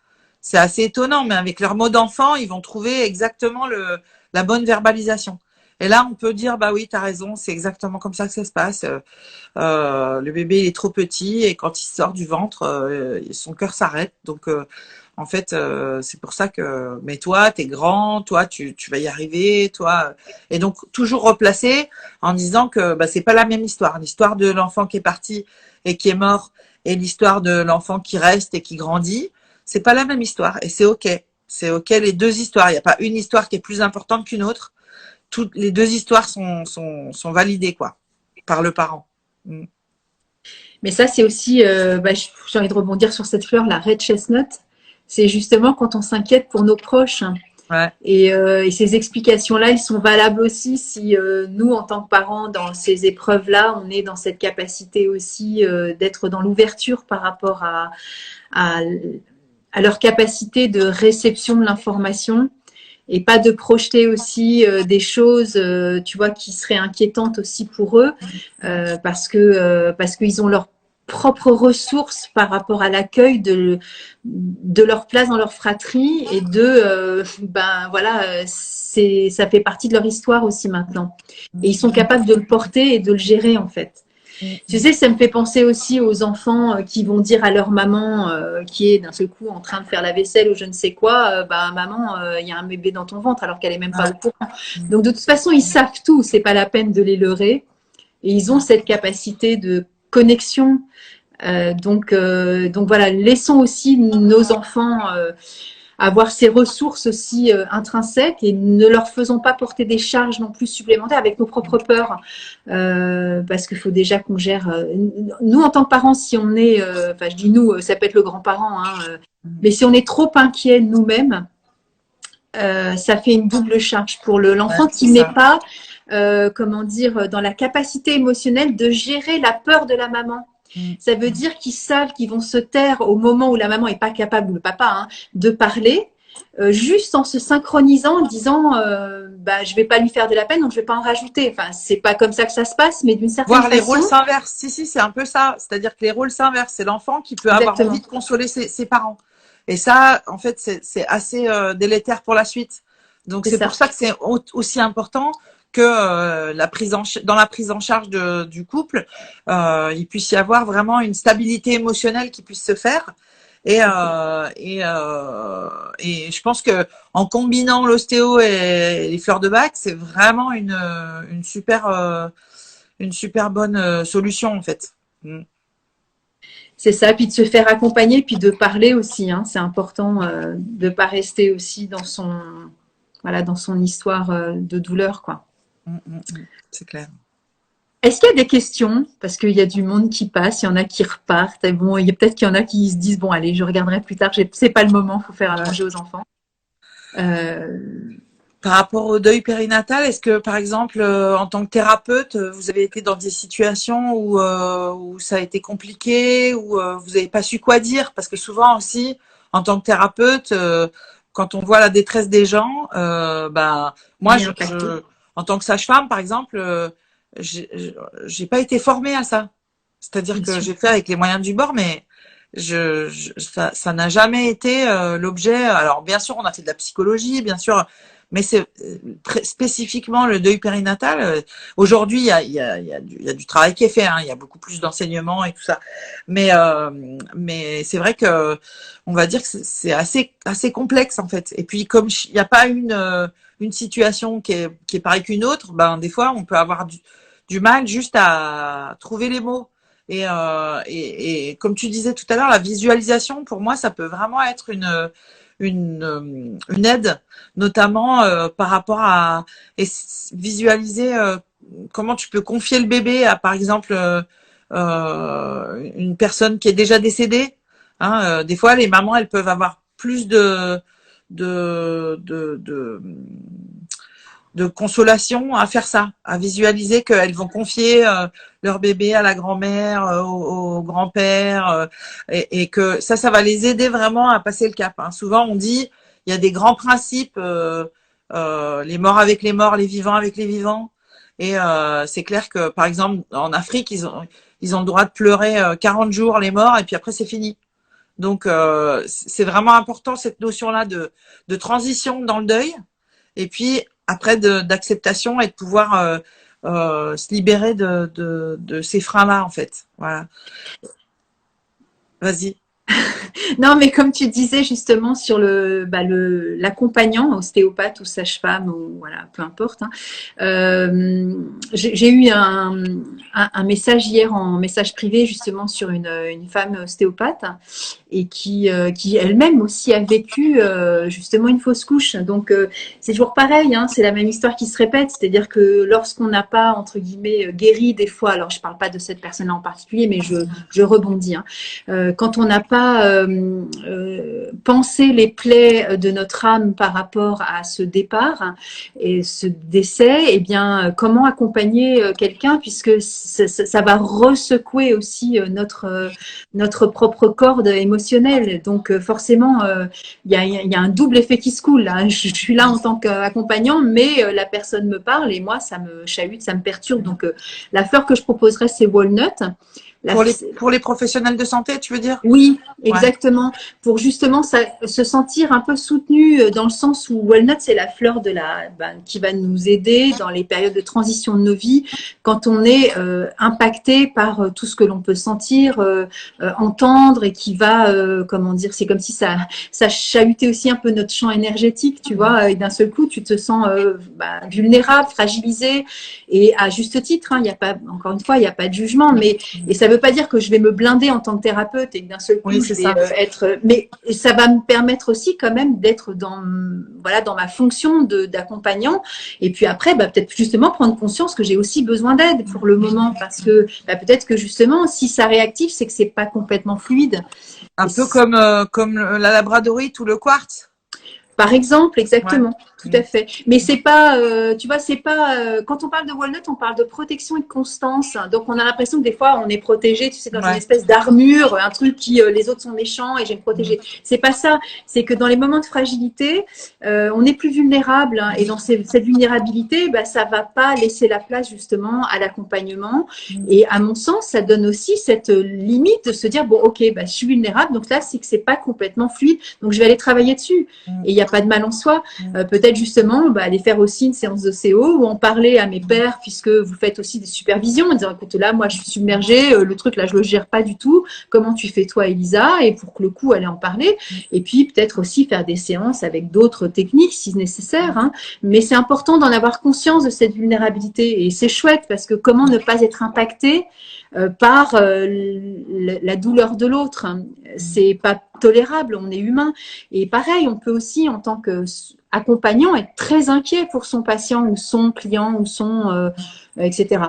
c'est assez étonnant, mais avec leurs mots d'enfant, ils vont trouver exactement la bonne verbalisation. Et là, on peut dire, bah oui, t'as raison, c'est exactement comme ça que ça se passe. Le bébé, il est trop petit et quand il sort du ventre, son cœur s'arrête. Donc, en fait, c'est pour ça que, mais toi, t'es grand, toi, tu vas y arriver, toi. Et donc, toujours replacer en disant que c'est pas la même histoire. L'histoire de l'enfant qui est parti et qui est mort et l'histoire de l'enfant qui reste et qui grandit, c'est pas la même histoire. Et c'est OK. C'est OK, les deux histoires. Il n'y a pas une histoire qui est plus importante qu'une autre. Toutes les deux histoires sont validées, quoi, par le parent. Mais ça, c'est aussi, j'ai envie de rebondir sur cette fleur, la red chestnut. C'est justement quand on s'inquiète pour nos proches. Ouais. Et ces explications-là, elles sont valables aussi si nous, en tant que parents, dans ces épreuves-là, on est dans cette capacité aussi d'être dans l'ouverture par rapport à leur capacité de réception de l'information et pas de projeter aussi des choses, tu vois, qui seraient inquiétantes aussi pour eux parce qu'ils ont leur propres ressources par rapport à l'accueil de leur place dans leur fratrie et ça fait partie de leur histoire aussi maintenant. Et ils sont capables de le porter et de le gérer en fait. Tu sais, ça me fait penser aussi aux enfants qui vont dire à leur maman qui est d'un seul coup en train de faire la vaisselle ou je ne sais quoi, maman, il y a un bébé dans ton ventre alors qu'elle est même pas au courant. Donc de toute façon, ils savent tout, c'est pas la peine de les leurrer. Et ils ont cette capacité de connexion Donc voilà, laissons aussi nos enfants avoir ces ressources aussi intrinsèques et ne leur faisons pas porter des charges non plus supplémentaires avec nos propres peurs, parce qu'il faut déjà qu'on gère. Nous, en tant que parents, si on est, enfin je dis nous, ça peut être le grand-parent, hein, mais si on est trop inquiet nous-mêmes, ça fait une double charge pour l'enfant qui n'est pas, comment dire, dans la capacité émotionnelle de gérer la peur de la maman. Ça veut dire qu'ils savent qu'ils vont se taire au moment où la maman n'est pas capable, ou le papa, hein, de parler, juste en se synchronisant, en disant bah, je ne vais pas lui faire de la peine, donc je ne vais pas en rajouter. Enfin, c'est pas comme ça que ça se passe, mais d'une certaine façon. Voir les rôles s'inversent. Si, c'est un peu ça. C'est-à-dire que les rôles s'inversent. C'est l'enfant qui peut avoir envie de consoler ses parents. Et ça, en fait, c'est assez délétère pour la suite. Donc, c'est pour ça que c'est aussi important que dans la prise en charge du couple, il puisse y avoir vraiment une stabilité émotionnelle qui puisse se faire. Et je pense que en combinant l'ostéo et les fleurs de bac, c'est vraiment une super bonne solution en fait. C'est ça, puis de se faire accompagner, puis de parler aussi. Hein. C'est important de ne pas rester aussi dans son histoire de douleur, quoi. C'est clair. Est-ce qu'il y a des questions? Parce qu'il y a du monde qui passe, il y en a qui repartent. Et bon, peut-être qu'il y en a qui se disent bon, allez, je regarderai plus tard. C'est pas le moment, il faut faire à manger aux enfants. Par rapport au deuil périnatal, est-ce que, par exemple, en tant que thérapeute, vous avez été dans des situations où ça a été compliqué, où vous n'avez pas su quoi dire? Parce que souvent aussi, en tant que thérapeute, quand on voit la détresse des gens, moi, en tant que sage-femme, par exemple, j'ai pas été formée à ça. C'est-à-dire que j'ai fait avec les moyens du bord, mais ça n'a jamais été l'objet. Alors, bien sûr, on a fait de la psychologie, bien sûr. Mais c'est très spécifiquement le deuil périnatal. Aujourd'hui, il y a du travail qui est fait. Hein, il y a beaucoup plus d'enseignements et tout ça. Mais c'est vrai que on va dire que c'est assez complexe en fait. Et puis comme il n'y a pas une situation qui est pareille qu'une autre, ben des fois on peut avoir du mal juste à trouver les mots. Et comme tu disais tout à l'heure, la visualisation pour moi ça peut vraiment être une aide, notamment par rapport à visualiser comment tu peux confier le bébé à, par exemple, une personne qui est déjà décédée. Hein, des fois, les mamans, elles peuvent avoir plus de consolation à faire ça, à visualiser qu'elles vont confier leur bébé à la grand-mère, au grand-père, et que ça va les aider vraiment à passer le cap. Hein. Souvent, on dit, il y a des grands principes, les morts avec les morts, les vivants avec les vivants. Et c'est clair que, par exemple, en Afrique, ils ont le droit de pleurer 40 jours les morts, et puis après, c'est fini. Donc, c'est vraiment important, cette notion-là de transition dans le deuil. Et puis, après d'acceptation et de pouvoir se libérer de ces freins-là, en fait. Voilà. Vas-y. Non, mais comme tu disais justement sur l'accompagnant, ostéopathe ou sage-femme, ou voilà, peu importe. Hein, j'ai eu un message hier en message privé justement sur une femme ostéopathe et qui elle-même aussi a vécu justement une fausse couche. Donc c'est toujours pareil, hein, c'est la même histoire qui se répète, c'est-à-dire que lorsqu'on n'a pas entre guillemets guéri des fois, alors je parle pas de cette personne-là en particulier, mais je rebondis. Hein, quand on n'a pas penser les plaies de notre âme par rapport à ce départ et ce décès, eh bien, comment accompagner quelqu'un puisque ça va ressecouer aussi notre propre corde émotionnelle. Donc, forcément, il y a un double effet qui se coule. Là. Je suis là en tant qu'accompagnant, mais la personne me parle et moi, ça me chahute, ça me perturbe. Donc, la fleur que je proposerais, c'est Walnut. Pour les professionnels de santé, tu veux dire? Oui, exactement. Ouais. Pour justement se sentir un peu soutenu dans le sens où Walnut, c'est la fleur qui va nous aider dans les périodes de transition de nos vies, quand on est impacté par tout ce que l'on peut sentir, entendre et qui va, comment dire, c'est comme si ça chahutait aussi un peu notre champ énergétique, tu vois, et d'un seul coup, tu te sens vulnérable, fragilisé, et à juste titre, hein, il y a pas, encore une fois, il n'y a pas de jugement, mais et ça veut veut pas dire que je vais me blinder en tant que thérapeute et que d'un seul coup, Oui, je c'est vais ça. être… Mais ça va me permettre aussi quand même d'être dans, voilà, dans ma fonction d'accompagnant. Et puis après, bah, peut-être justement prendre conscience que j'ai aussi besoin d'aide pour le moment. Parce que bah, peut-être que justement, si ça réactive, c'est que c'est pas complètement fluide. Un Et peu comme la labradorite ou le quartz. par exemple, Ouais. exactement, tout Mm. à fait. Mais c'est pas, tu vois, c'est pas. Quand on parle de walnut, on parle de protection et de constance. Donc on a l'impression que des fois on est protégé, tu sais, dans une Ouais. espèce d'armure, un truc qui les autres sont méchants et j'ai me Mm. protéger. C'est pas ça. C'est que dans les moments de fragilité, on est plus vulnérable hein, et dans cette vulnérabilité, bah, ça va pas laisser la place justement à l'accompagnement. Mm. Et à mon sens, ça donne aussi cette limite de se dire bon, ok, bah, je suis vulnérable, donc là c'est que c'est pas complètement fluide, donc je vais aller travailler dessus. Mm. Et il n'y a pas de mal en soi. Mm. Peut-être justement bah, aller faire aussi une séance d'OCO ou en parler à mes pairs, puisque vous faites aussi des supervisions, en disant écoute, là, moi, je suis submergée, le truc, là, je le gère pas du tout. Comment tu fais, toi, Elisa? Et pour que le coup, aller en parler. Et puis, peut-être aussi faire des séances avec d'autres techniques si nécessaire. Hein. Mais c'est important d'en avoir conscience de cette vulnérabilité. Et c'est chouette parce que comment ne pas être impacté par la douleur de l'autre. C'est pas tolérable, on est humain. Et pareil, on peut aussi, en tant qu'accompagnant, être très inquiet pour son patient ou son client ou son, etc.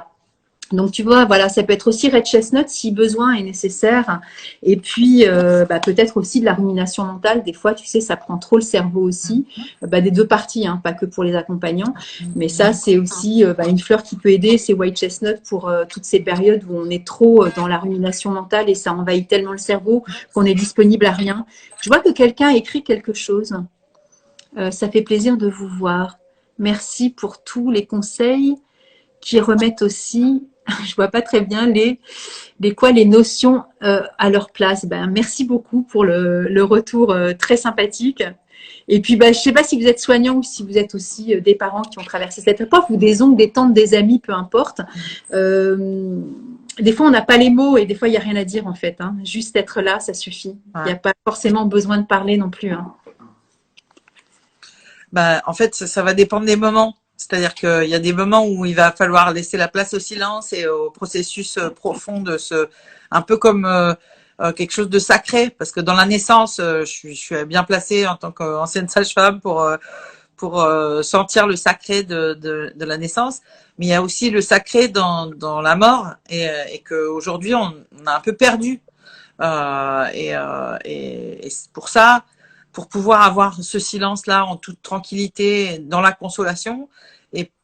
Donc tu vois, voilà, ça peut être aussi red chestnut si besoin est nécessaire. Et puis bah, peut-être aussi de la rumination mentale. Des fois, tu sais, ça prend trop le cerveau aussi, bah, des deux parties, hein, pas que pour les accompagnants. Mais ça, c'est aussi bah, une fleur qui peut aider. C'est white chestnut pour toutes ces périodes où on est trop dans la rumination mentale et ça envahit tellement le cerveau qu'on est disponible à rien. Je vois que quelqu'un écrit quelque chose. Ça fait plaisir de vous voir. Merci pour tous les conseils qui remettent aussi, je vois pas très bien les notions à leur place. Ben, merci beaucoup pour le retour très sympathique. Et puis, ben, je sais pas si vous êtes soignant ou si vous êtes aussi des parents qui ont traversé cette époque ou des oncles, des tantes, des amis, peu importe. Des fois, on n'a pas les mots et des fois, il n'y a rien à dire en fait. Hein. Juste être là, ça suffit. Il n'y Ouais. a pas forcément besoin de parler non plus. Hein. Bah, en fait, ça va dépendre des moments. C'est-à-dire qu'il y a des moments où il va falloir laisser la place au silence et au processus profond de un peu comme quelque chose de sacré, parce que dans la naissance, je suis bien placée en tant qu'ancienne sage-femme pour sentir le sacré de la naissance, mais il y a aussi le sacré dans la mort et qu'aujourd'hui on a un peu perdu. Et c'est pour ça, pour pouvoir avoir ce silence-là en toute tranquillité, dans la consolation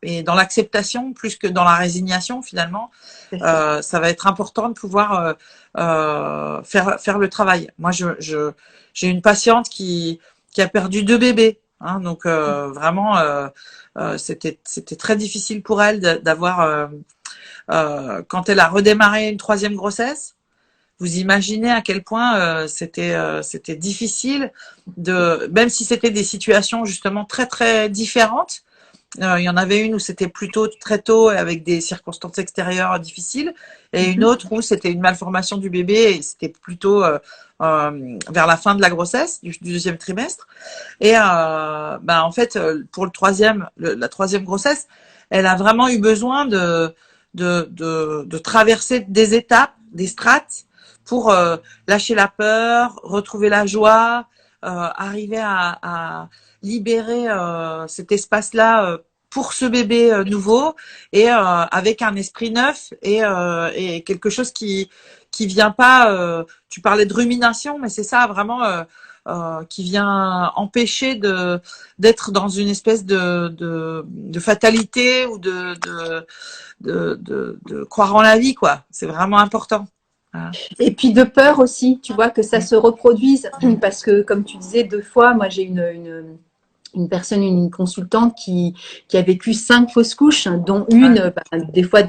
et dans l'acceptation, plus que dans la résignation finalement, ça va être important de pouvoir faire le travail. Moi, j'ai une patiente qui a perdu 2 bébés. Hein, donc vraiment, c'était très difficile pour elle d'avoir, quand elle a redémarré une 3e grossesse. Vous imaginez à quel point c'était difficile même si c'était des situations justement très très différentes. Il y en avait une où c'était plutôt très tôt et avec des circonstances extérieures difficiles, et une autre où c'était une malformation du bébé et c'était plutôt vers la fin de la grossesse, du 2e trimestre. Et en fait, pour la 3e grossesse, elle a vraiment eu besoin de traverser des étapes, des strates, pour lâcher la peur, retrouver la joie, arriver à libérer cet espace-là pour ce bébé nouveau et avec un esprit neuf et quelque chose qui vient pas. Tu parlais de rumination, mais c'est ça vraiment. Qui vient empêcher d'être dans une espèce de fatalité ou de croire en la vie, quoi. C'est vraiment important. Voilà. Et puis de peur aussi, tu vois, que ça se reproduise. Parce que, comme tu disais, 2 fois, moi j'ai une personne, une consultante qui a vécu 5 fausses couches, dont une, des fois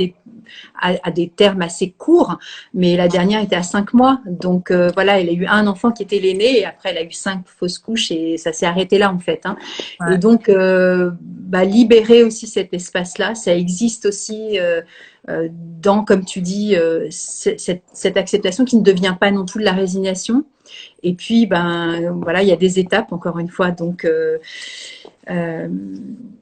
à des termes assez courts, mais la dernière était à 5 mois. Donc voilà, elle a eu un enfant qui était l'aîné et après elle a eu 5 fausses couches et ça s'est arrêté là en fait. Hein. Ouais. Et donc libérer aussi cet espace-là, ça existe aussi dans, comme tu dis, cette acceptation qui ne devient pas non plus de la résignation. Et puis, voilà, il y a des étapes, encore une fois. Donc, Euh,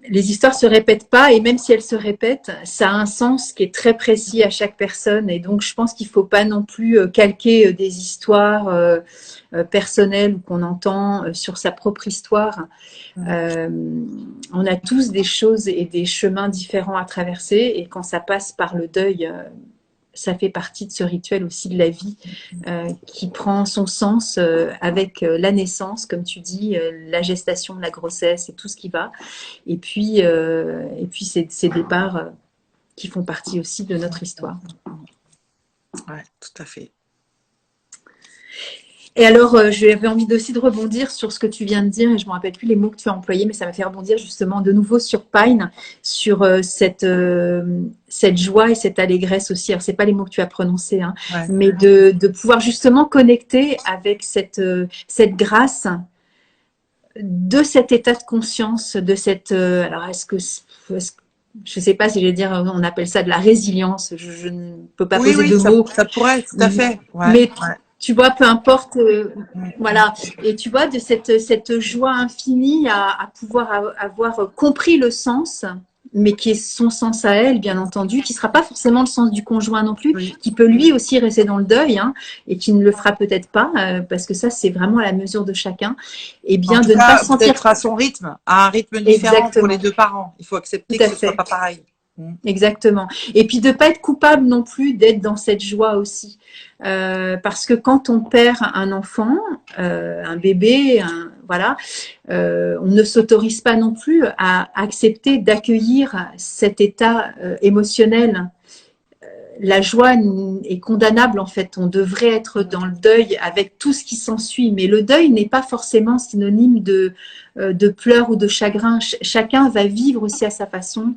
les histoires se répètent pas, et même si elles se répètent, ça a un sens qui est très précis à chaque personne. Et donc, je pense qu'il faut pas non plus calquer des histoires personnelles ou qu'on entend sur sa propre histoire. Euh, on a tous des choses et des chemins différents à traverser, et quand ça passe par le deuil, ça fait partie de ce rituel aussi de la vie qui prend son sens avec la naissance, comme tu dis, la gestation, la grossesse et tout ce qui va. Et puis ces départs qui font partie aussi de notre histoire. Ouais, tout à fait. Et alors, j'avais envie aussi de rebondir sur ce que tu viens de dire, et je ne me rappelle plus les mots que tu as employés, mais ça m'a fait rebondir justement de nouveau sur Pine, sur cette joie et cette allégresse aussi. Alors, ce n'est pas les mots que tu as prononcés, hein, Ouais. mais de pouvoir justement connecter avec cette grâce de cet état de conscience, de cette... alors, je ne sais pas si je vais dire, on appelle ça de la résilience, je ne peux pas Oui, poser oui, de mots, ça pourrait, tout à fait. Ouais, mais ouais. tu vois, peu importe, Mm. voilà. Et tu vois, de cette joie infinie à pouvoir avoir compris le sens, mais qui est son sens à elle, bien entendu, qui ne sera pas forcément le sens du conjoint non plus, Oui. qui peut lui aussi rester dans le deuil, hein, et qui ne le fera peut-être pas, parce que ça, c'est vraiment à la mesure de chacun. Et En bien, tout de ne pas cas, se sentir peut-être à son rythme, à un rythme différent pour les exactement, deux parents. Il faut tout accepter que à ce soit fait. pas pareil. Mm. Exactement. Et puis de pas être coupable non plus d'être dans cette joie aussi. Parce que quand on perd un enfant, un bébé, voilà, on ne s'autorise pas non plus à accepter d'accueillir cet état émotionnel. La joie est condamnable en fait. On devrait être dans le deuil avec tout ce qui s'ensuit. Mais le deuil n'est pas forcément synonyme de pleurs ou de chagrin. Chacun va vivre aussi à sa façon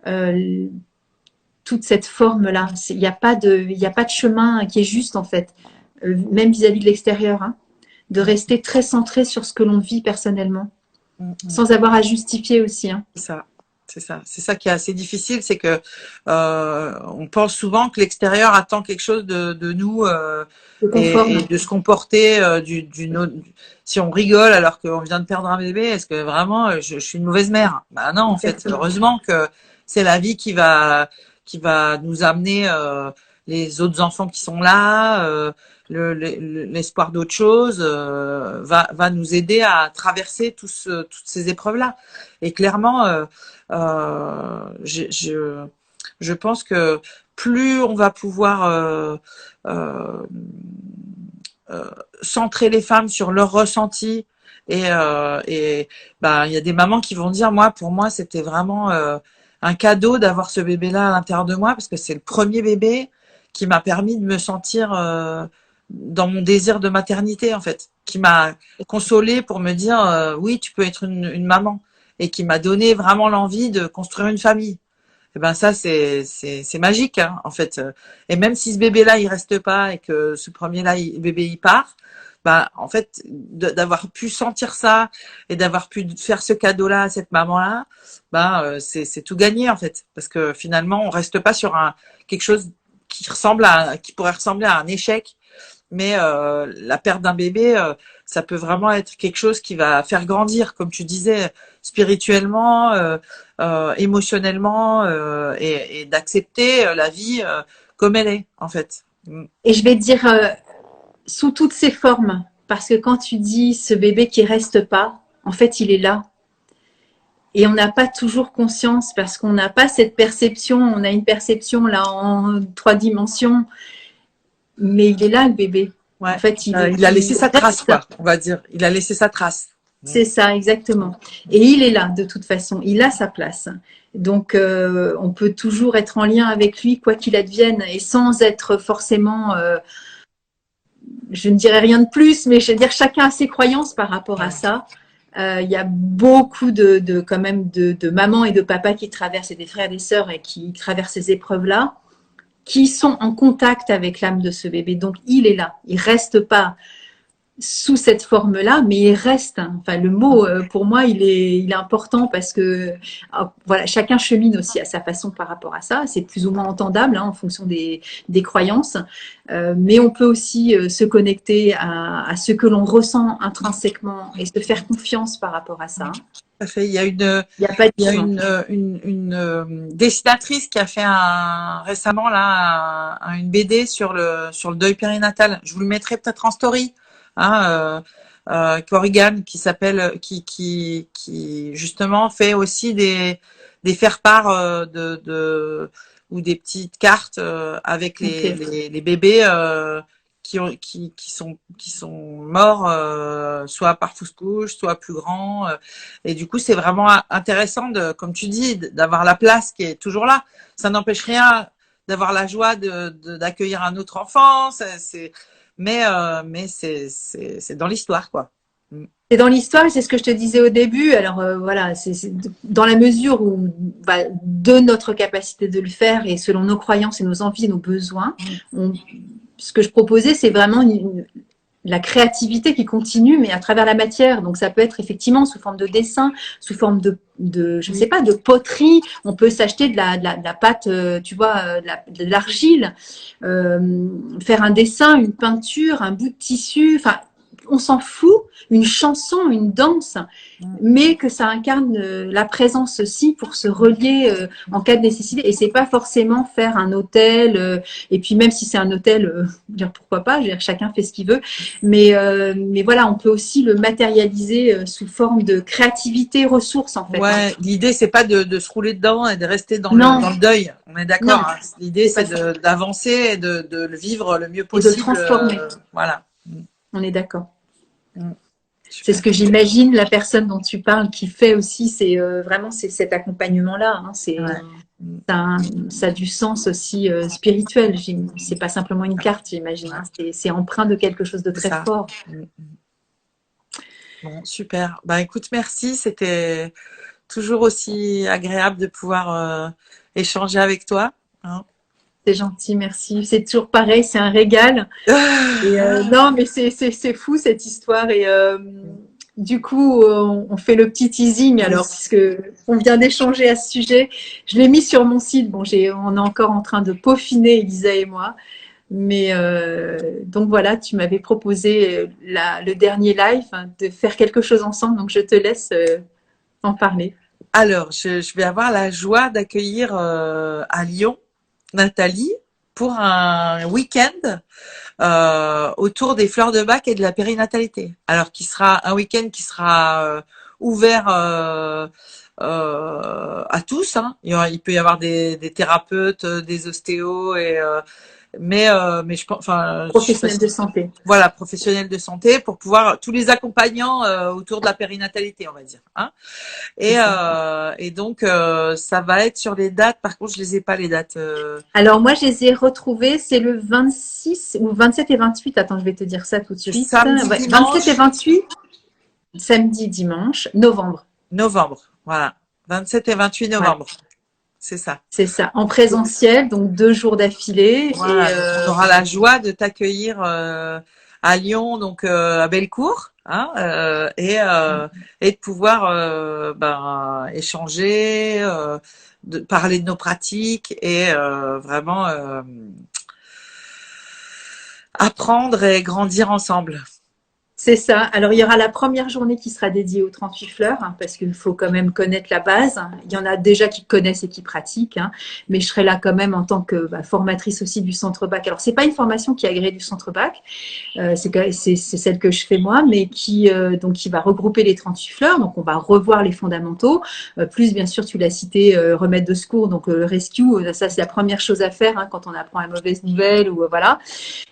euh, toute cette forme-là. Il n'y a pas de chemin qui est juste en fait, même vis-à-vis de l'extérieur, hein, de rester très centré sur ce que l'on vit personnellement, Mm, mm. sans avoir à justifier aussi. Hein. C'est ça. C'est ça qui est assez difficile, c'est que on pense souvent que l'extérieur attend quelque chose de nous De et conforme. de se comporter si on rigole alors qu'on vient de perdre un bébé, est-ce que vraiment je suis une mauvaise mère? Bah non, en fait, Exactement. heureusement que c'est la vie qui va nous amener les autres enfants qui sont là, l'espoir d'autre chose va nous aider à traverser toutes ces épreuves-là. Et clairement, je pense que plus on va pouvoir euh, euh, centrer les femmes sur leur ressenti et ben il y a des mamans qui vont dire moi pour moi c'était vraiment un cadeau d'avoir ce bébé-là à l'intérieur de moi parce que c'est le premier bébé qui m'a permis de me sentir dans mon désir de maternité en fait, qui m'a consolée pour me dire oui tu peux être une maman et qui m'a donné vraiment l'envie de construire une famille. Et ben ça c'est magique hein, en fait. Et même si ce bébé là il reste pas et que ce premier là bébé il part, ben en fait d'avoir pu sentir ça et d'avoir pu faire ce cadeau là à cette maman là, ben c'est tout gagné en fait parce que finalement on reste pas sur un quelque chose qui pourrait ressembler à un échec, mais la perte d'un bébé ça peut vraiment être quelque chose qui va faire grandir comme tu disais spirituellement émotionnellement et d'accepter la vie comme elle est en fait. Et je vais te dire sous toutes ses formes, parce que quand tu dis ce bébé qui reste pas, en fait, il est là. Et on n'a pas toujours conscience parce qu'on n'a pas cette perception. On a une perception là en 3 dimensions, mais il est là le bébé. Ouais. En fait, Il a laissé sa trace reste. quoi, on va dire. Il a laissé sa trace. C'est ça, exactement. Et il est là de toute façon. Il a sa place. Donc, on peut toujours être en lien avec lui, quoi qu'il advienne, et sans être forcément, je ne dirais rien de plus, mais je veux dire, chacun a ses croyances par rapport à ça. Il y a beaucoup quand même de mamans et de papas qui traversent, et des frères et des sœurs, et qui traversent ces épreuves-là, qui sont en contact avec l'âme de ce bébé. Donc, il est là. Il reste pas sous cette forme-là, mais il reste. Enfin, le mot, pour moi, il est important parce que voilà, chacun chemine aussi à sa façon par rapport à ça. C'est plus ou moins entendable en fonction des croyances, mais on peut aussi se connecter à ce que l'on ressent intrinsèquement et se faire confiance par rapport à ça. Tout à fait. Il n'y a pas de Il y a jugement. une dessinatrice qui a fait récemment là une BD sur le deuil périnatal. Je vous le mettrai peut-être en story. Hein, Corrigan, qui justement fait aussi des faire-part ou des petites cartes avec Okay. les bébés qui sont morts soit par fausse couche, soit plus grands. Et du coup, c'est vraiment intéressant comme tu dis, d'avoir la place qui est toujours là. Ça n'empêche rien d'avoir la joie d'accueillir un autre enfant. Mais c'est dans l'histoire, quoi. C'est dans l'histoire, c'est ce que je te disais au début. Alors voilà, c'est dans la mesure où bah, de notre capacité de le faire et selon nos croyances et nos envies et nos besoins, ce que je proposais, c'est vraiment la créativité qui continue, mais à travers la matière. Donc ça peut être effectivement sous forme de dessin, sous forme je sais pas, de poterie. On peut s'acheter de la pâte, tu vois, de l'argile, faire un dessin, une peinture, un bout de tissu. Enfin, on s'en fout. Une chanson, une danse, mais que ça incarne la présence aussi pour se relier en cas de nécessité. Et c'est pas forcément faire un hôtel. Et puis même si c'est un hôtel, dire pourquoi pas. Je veux dire, chacun fait ce qu'il veut. Mais voilà, on peut aussi le matérialiser sous forme de créativité, ressources en fait. Ouais, l'idée c'est pas de se rouler dedans et de rester dans le deuil. On est d'accord. Hein. L'idée c'est d'avancer et de le vivre le mieux possible. Et de transformer. Voilà. On est d'accord. C'est ce que j'imagine la personne dont tu parles qui fait aussi, c'est vraiment c'est cet accompagnement-là. Hein, ça a du sens aussi spirituel. C'est pas simplement une carte, j'imagine. Hein, c'est empreint de quelque chose de très fort. Bon, super. Bah écoute, merci. C'était toujours aussi agréable de pouvoir échanger avec toi. Hein. C'est gentil, merci. C'est toujours pareil, c'est un régal. Et, non, mais c'est fou cette histoire. Et du coup, on fait le petit teasing alors, puisque on vient d'échanger à ce sujet. Je l'ai mis sur mon site. Bon, on est encore en train de peaufiner, Elisa et moi. Mais donc voilà, tu m'avais proposé le dernier live de faire quelque chose ensemble. Donc je te laisse en parler. Alors, je vais avoir la joie d'accueillir à Lyon Nathalie pour un week-end autour des fleurs de bac et de la périnatalité. Alors, qui sera un week-end qui sera ouvert à tous. Hein. Il peut y avoir des thérapeutes, des ostéos mais je pense, enfin, professionnels de santé. Voilà, professionnels de santé pour pouvoir tous les accompagnants autour de la périnatalité, on va dire. Hein. Et donc ça va être sur les dates. Par contre, je les ai pas les dates. Alors moi, je les ai retrouvées. C'est le 26 ou 27 et 28. Attends, je vais te dire ça tout de suite. Samedi, 27 et 28. Samedi, dimanche, novembre. Novembre, voilà. 27 et 28 novembre. Ouais. C'est ça. C'est ça. En présentiel, donc 2 jours d'affilée. Voilà, on aura la joie de t'accueillir à Lyon, donc à Bellecour, hein, et de pouvoir échanger, de parler de nos pratiques et vraiment apprendre et grandir ensemble. C'est ça. Alors, il y aura la première journée qui sera dédiée aux 38 fleurs, parce qu'il faut quand même connaître la base. Il y en a déjà qui connaissent et qui pratiquent, mais je serai là quand même en tant que formatrice aussi du Centre Bac. Alors, c'est pas une formation qui est agréée du Centre Bac, c'est celle que je fais moi, mais qui va regrouper les 38 fleurs. Donc, on va revoir les fondamentaux, plus bien sûr, tu l'as cité, remède de secours, donc le rescue. Ça, c'est la première chose à faire quand on apprend une mauvaise nouvelle ou voilà.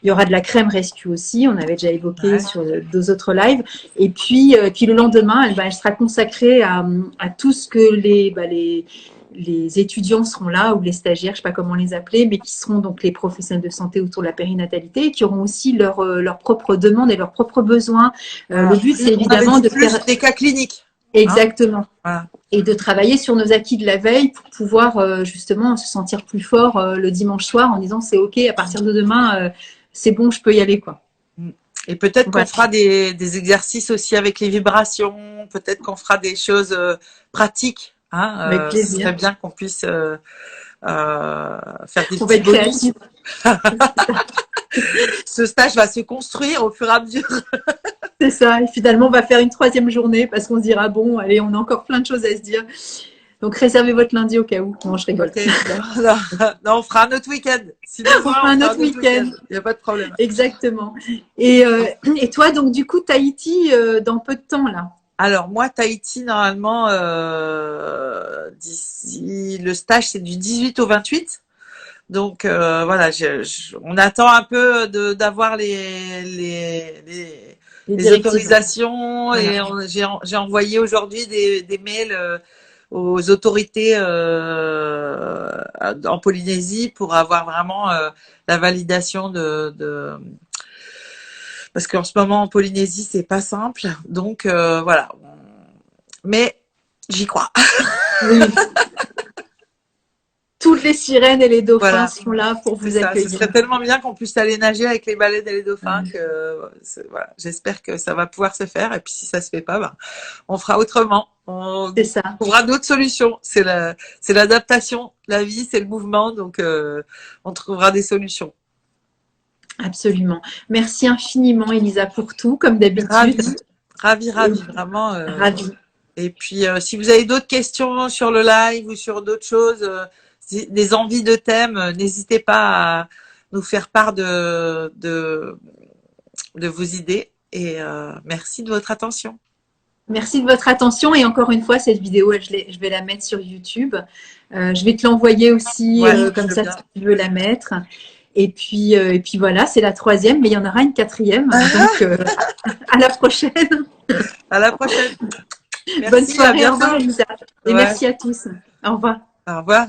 Il y aura de la crème rescue aussi, on avait déjà évoqué sur 2 autres lives. Et puis le lendemain, elle sera consacrée à tout ce que les étudiants seront là, ou les stagiaires, je ne sais pas comment les appeler, mais qui seront donc les professionnels de santé autour de la périnatalité, et qui auront aussi leurs propres demandes et leurs propres besoins. Le but, c'est évidemment de faire des cas cliniques. Exactement. Voilà. Et de travailler sur nos acquis de la veille pour pouvoir justement se sentir plus fort le dimanche soir en disant c'est ok, à partir de demain, c'est bon, je peux y aller, quoi. Et peut-être qu'on Voilà. fera des exercices aussi avec les vibrations. Peut-être qu'on fera des choses pratiques. Avec Ce plaisir. serait bien qu'on puisse faire des On va petits être bonus. créatifs. Ce stage va se construire au fur et à mesure. C'est ça. Et finalement, on va faire une troisième journée parce qu'on se dira, bon, allez, on a encore plein de choses à se dire. Donc, réservez votre lundi au cas où. Non, je rigole. Ok. Non, non, on fera un autre week-end. Si On besoin, fera on un fera autre un autre week-end. week-end. Il n'y a pas de problème. Exactement. Et toi, donc, du coup, Tahiti, dans peu de temps, là. Alors moi, Tahiti, normalement, d'ici le stage, c'est du 18 au 28. Donc voilà, on attend un peu d'avoir Les les directives. autorisations Voilà. et j'ai envoyé aujourd'hui des mails aux autorités en Polynésie pour avoir vraiment la validation parce qu'en ce moment en Polynésie c'est pas simple. Donc voilà, mais j'y crois. Oui. Toutes les sirènes et les dauphins Voilà. sont là pour C'est vous ça, ce accueillir. serait tellement bien qu'on puisse aller nager avec les baleines et les dauphins Ouais. que voilà, j'espère que ça va pouvoir se faire. Et puis si ça se fait pas, ben, on fera autrement. On C'est ça. trouvera d'autres solutions. C'est l'adaptation. La vie, c'est le mouvement, donc on trouvera des solutions. Absolument. Merci infiniment, Elisa, pour tout, comme d'habitude. Ravi, vraiment. Ravie. Et puis si vous avez d'autres questions sur le live ou sur d'autres choses, des envies de thèmes, n'hésitez pas à nous faire part de vos idées et merci de votre attention. Merci de votre attention. Et encore une fois, cette vidéo, je vais la mettre sur YouTube. Je vais te l'envoyer aussi, Ouais, comme je veux ça, bien. si tu veux la mettre. Et puis voilà, c'est la troisième, mais il y en aura une quatrième. Donc, à la prochaine. À la prochaine. Bonne Merci, à soirée. Au revoir, bientôt. Elisa. Et Ouais, merci à tous. Au revoir. au revoir.